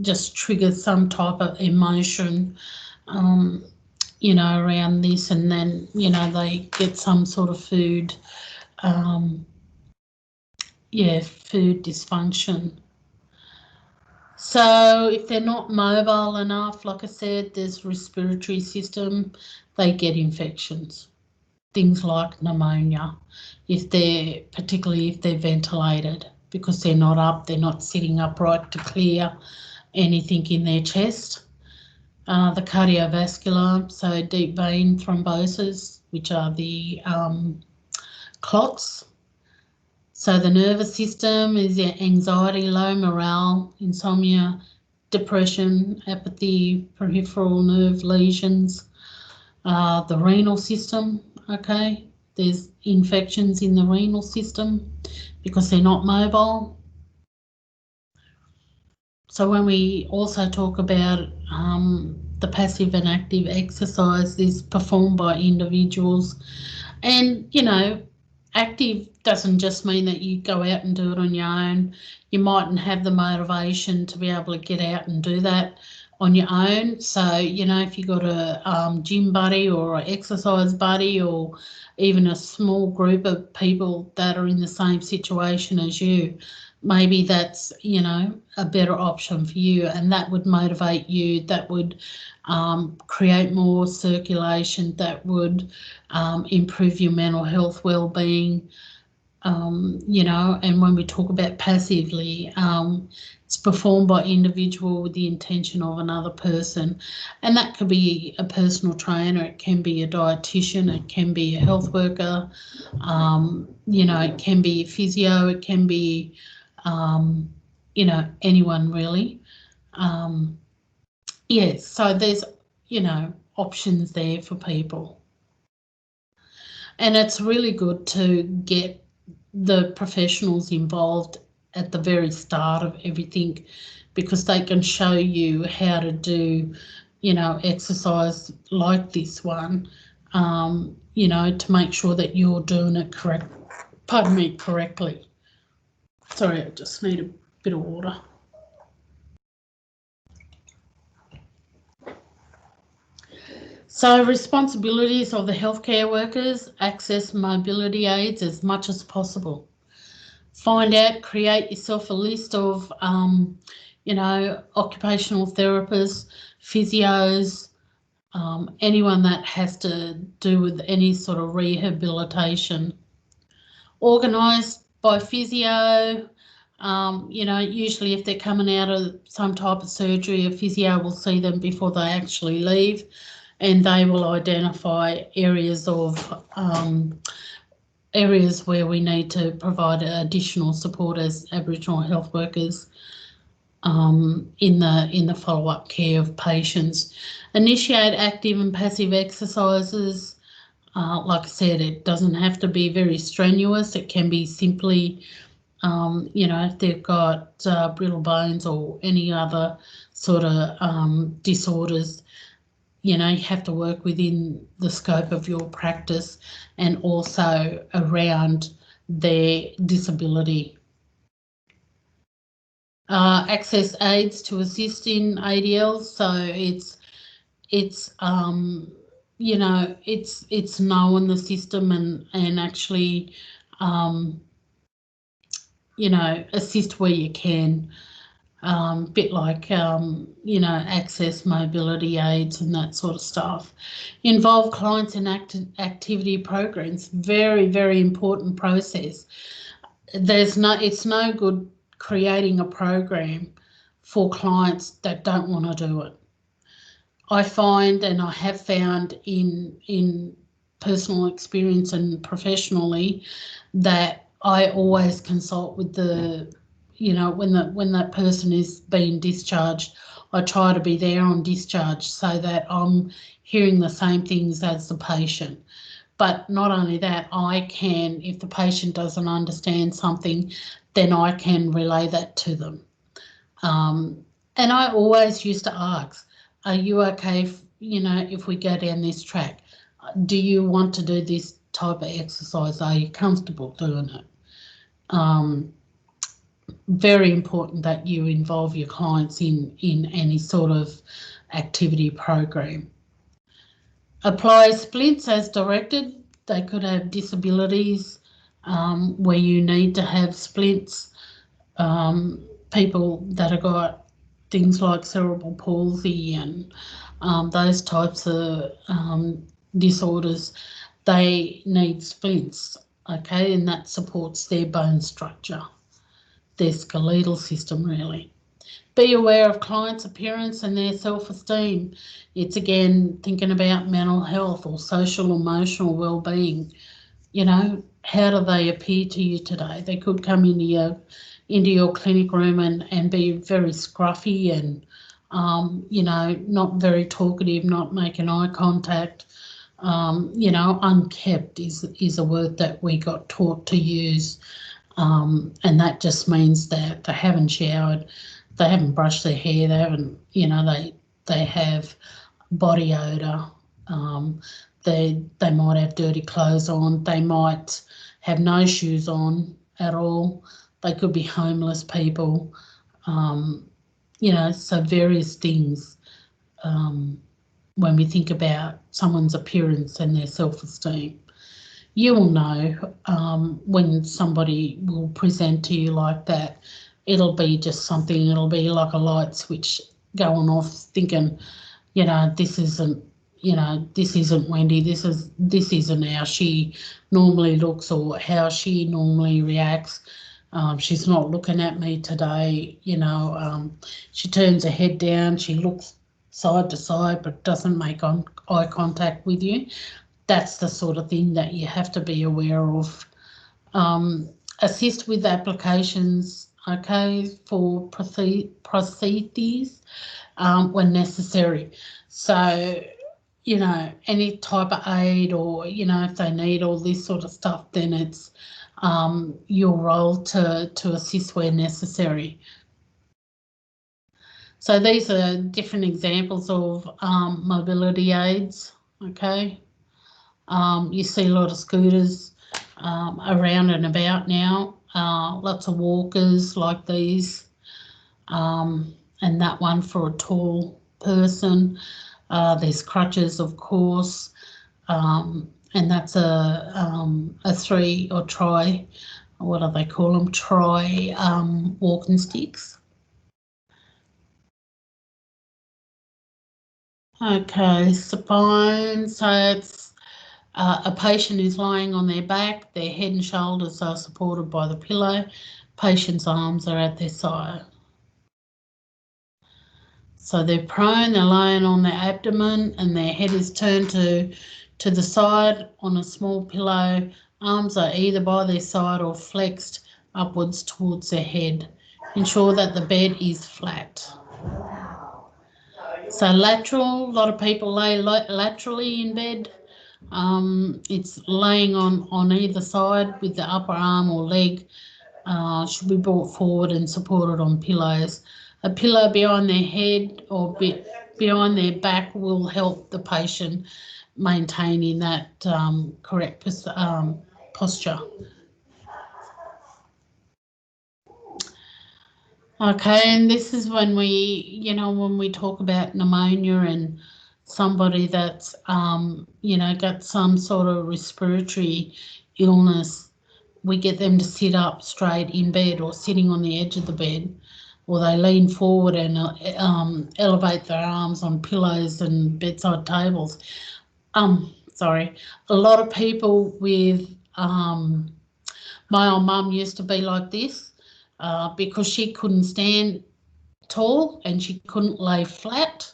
just trigger some type of emotion, around this, and then, they get some sort of food, food dysfunction. So if they're not mobile enough, like I said, there's respiratory system, they get infections, things like pneumonia, particularly if they're ventilated, because they're not up, they're not sitting upright to clear anything in their chest. The cardiovascular, so deep vein thrombosis, which are the clots. So the nervous system is your anxiety, low morale, insomnia, depression, apathy, peripheral nerve lesions. The renal system, okay, there's infections in the renal system because they're not mobile. So when we also talk about the passive and active exercise is performed by individuals, and active doesn't just mean that you go out and do it on your own. You mightn't have the motivation to be able to get out and do that on your own. So, if you've got a gym buddy or an exercise buddy, or even a small group of people that are in the same situation as you, maybe that's, a better option for you, and that would motivate you, that would create more circulation, that would improve your mental health well-being, and when we talk about passively, it's performed by individual with the intention of another person, and that could be a personal trainer, it can be a dietitian, it can be a health worker, it can be a physio, it can be anyone really. So there's options there for people, and it's really good to get the professionals involved at the very start of everything, because they can show you how to do exercise like this one, to make sure that you're doing it correctly. Sorry, I just need a bit of water. So responsibilities of the healthcare workers: access mobility aids as much as possible. Find out, create yourself a list of, occupational therapists, physios, anyone that has to do with any sort of rehabilitation. Organised by physio. Usually if they're coming out of some type of surgery, a physio will see them before they actually leave, and they will identify areas where we need to provide additional support as Aboriginal health workers in the follow-up care of patients. Initiate active and passive exercises. Like I said, it doesn't have to be very strenuous. It can be simply, if they've got brittle bones or any other sort of disorders, you have to work within the scope of your practice and also around their disability. Access aids to assist in ADLs, so it's you know, it's knowing the system and actually, you know, assist where you can. Bit like, you know, access mobility aids and that sort of stuff. Involve clients in activity programs. Very, very important process. It's no good creating a program for clients that don't want to do it. I find, and I have found in personal experience and professionally, that I always consult with the, you know, when that person is being discharged, I try to be there on discharge so that I'm hearing the same things as the patient. But not only that, I can, if the patient doesn't understand something, then I can relay that to them. And I always used to ask, are you okay if, you know, if we go down this track? Do you want to do this type of exercise? Are you comfortable doing it? Very important that you involve your clients in any sort of activity program. Apply splints as directed. They could have disabilities where you need to have splints. People that have got things like cerebral palsy and those types of disorders, they need splints, okay, and that supports their bone structure, their skeletal system really. Be aware of clients' appearance and their self-esteem. It's again thinking about mental health or social emotional well-being. You know, how do they appear to you today? They could come into your clinic room and be very scruffy and you know, not very talkative, not making eye contact. You know, unkept is a word that we got taught to use, and that just means that they haven't showered, they haven't brushed their hair, they haven't, you know, they have body odor. They might have dirty clothes on. They might have no shoes on at all. They could be homeless people. You know, so various things when we think about someone's appearance and their self-esteem. You will know when somebody will present to you like that. It'll be just something, it'll be like a light switch going off thinking, you know, this isn't Wendy, this isn't how she normally looks or how she normally reacts. She's not looking at me today, you know, she turns her head down, she looks side to side but doesn't make eye contact with you. That's the sort of thing that you have to be aware of. Assist with applications, okay, for prostheses when necessary. So, you know, any type of aid or, you know, if they need all this sort of stuff, then it's your role to assist where necessary. So these are different examples of mobility aids, okay. You see a lot of scooters around and about now, lots of walkers like these, and that one for a tall person. There's crutches, of course, and that's a three or tri, what do they call them, tri walking sticks. Okay, spine, so it's a patient is lying on their back, their head and shoulders are supported by the pillow, patient's arms are at their side. So they're prone, they're lying on their abdomen and their head is turned to the side on a small pillow. Arms are either by their side or flexed upwards towards their head. Ensure that the bed is flat. So lateral, a lot of people lay laterally in bed. It's laying on either side with the upper arm or leg should be brought forward and supported on pillows. A pillow behind their head or behind their back will help the patient maintaining that correct posture. Okay, and this is when we talk about pneumonia and somebody that's, got some sort of respiratory illness, we get them to sit up straight in bed or sitting on the edge of the bed, or they lean forward and elevate their arms on pillows and bedside tables. A lot of people with, my old mum used to be like this because she couldn't stand tall and she couldn't lay flat.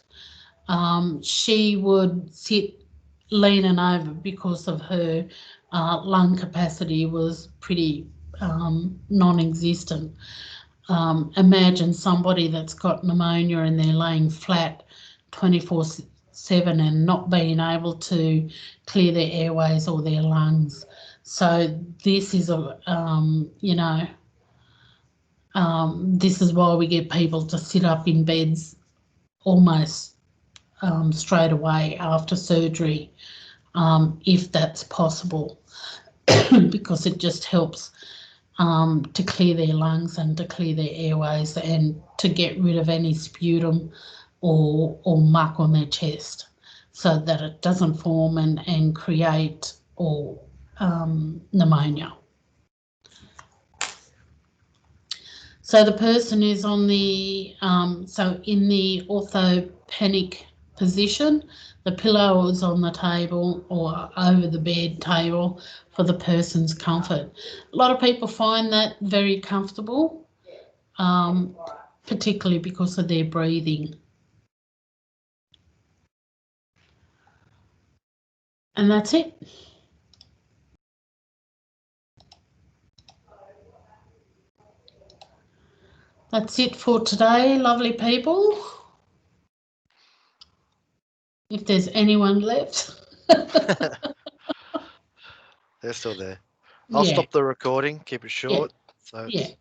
She would sit leaning over because of her lung capacity was pretty non-existent. Imagine somebody that's got pneumonia and they're laying flat 24/7 and not being able to clear their airways or their lungs. So this is this is why we get people to sit up in beds almost straight away after surgery, if that's possible, because it just helps to clear their lungs and to clear their airways and to get rid of any sputum or muck on their chest so that it doesn't form and create pneumonia. So the person is on the, in the orthopenic position, the pillow is on the table or over the bed table for the person's comfort. A lot of people find that very comfortable, particularly because of their breathing. And that's it. That's it for today, lovely people. If there's anyone left. They're still there. I'll stop the recording, keep it short. So Yeah.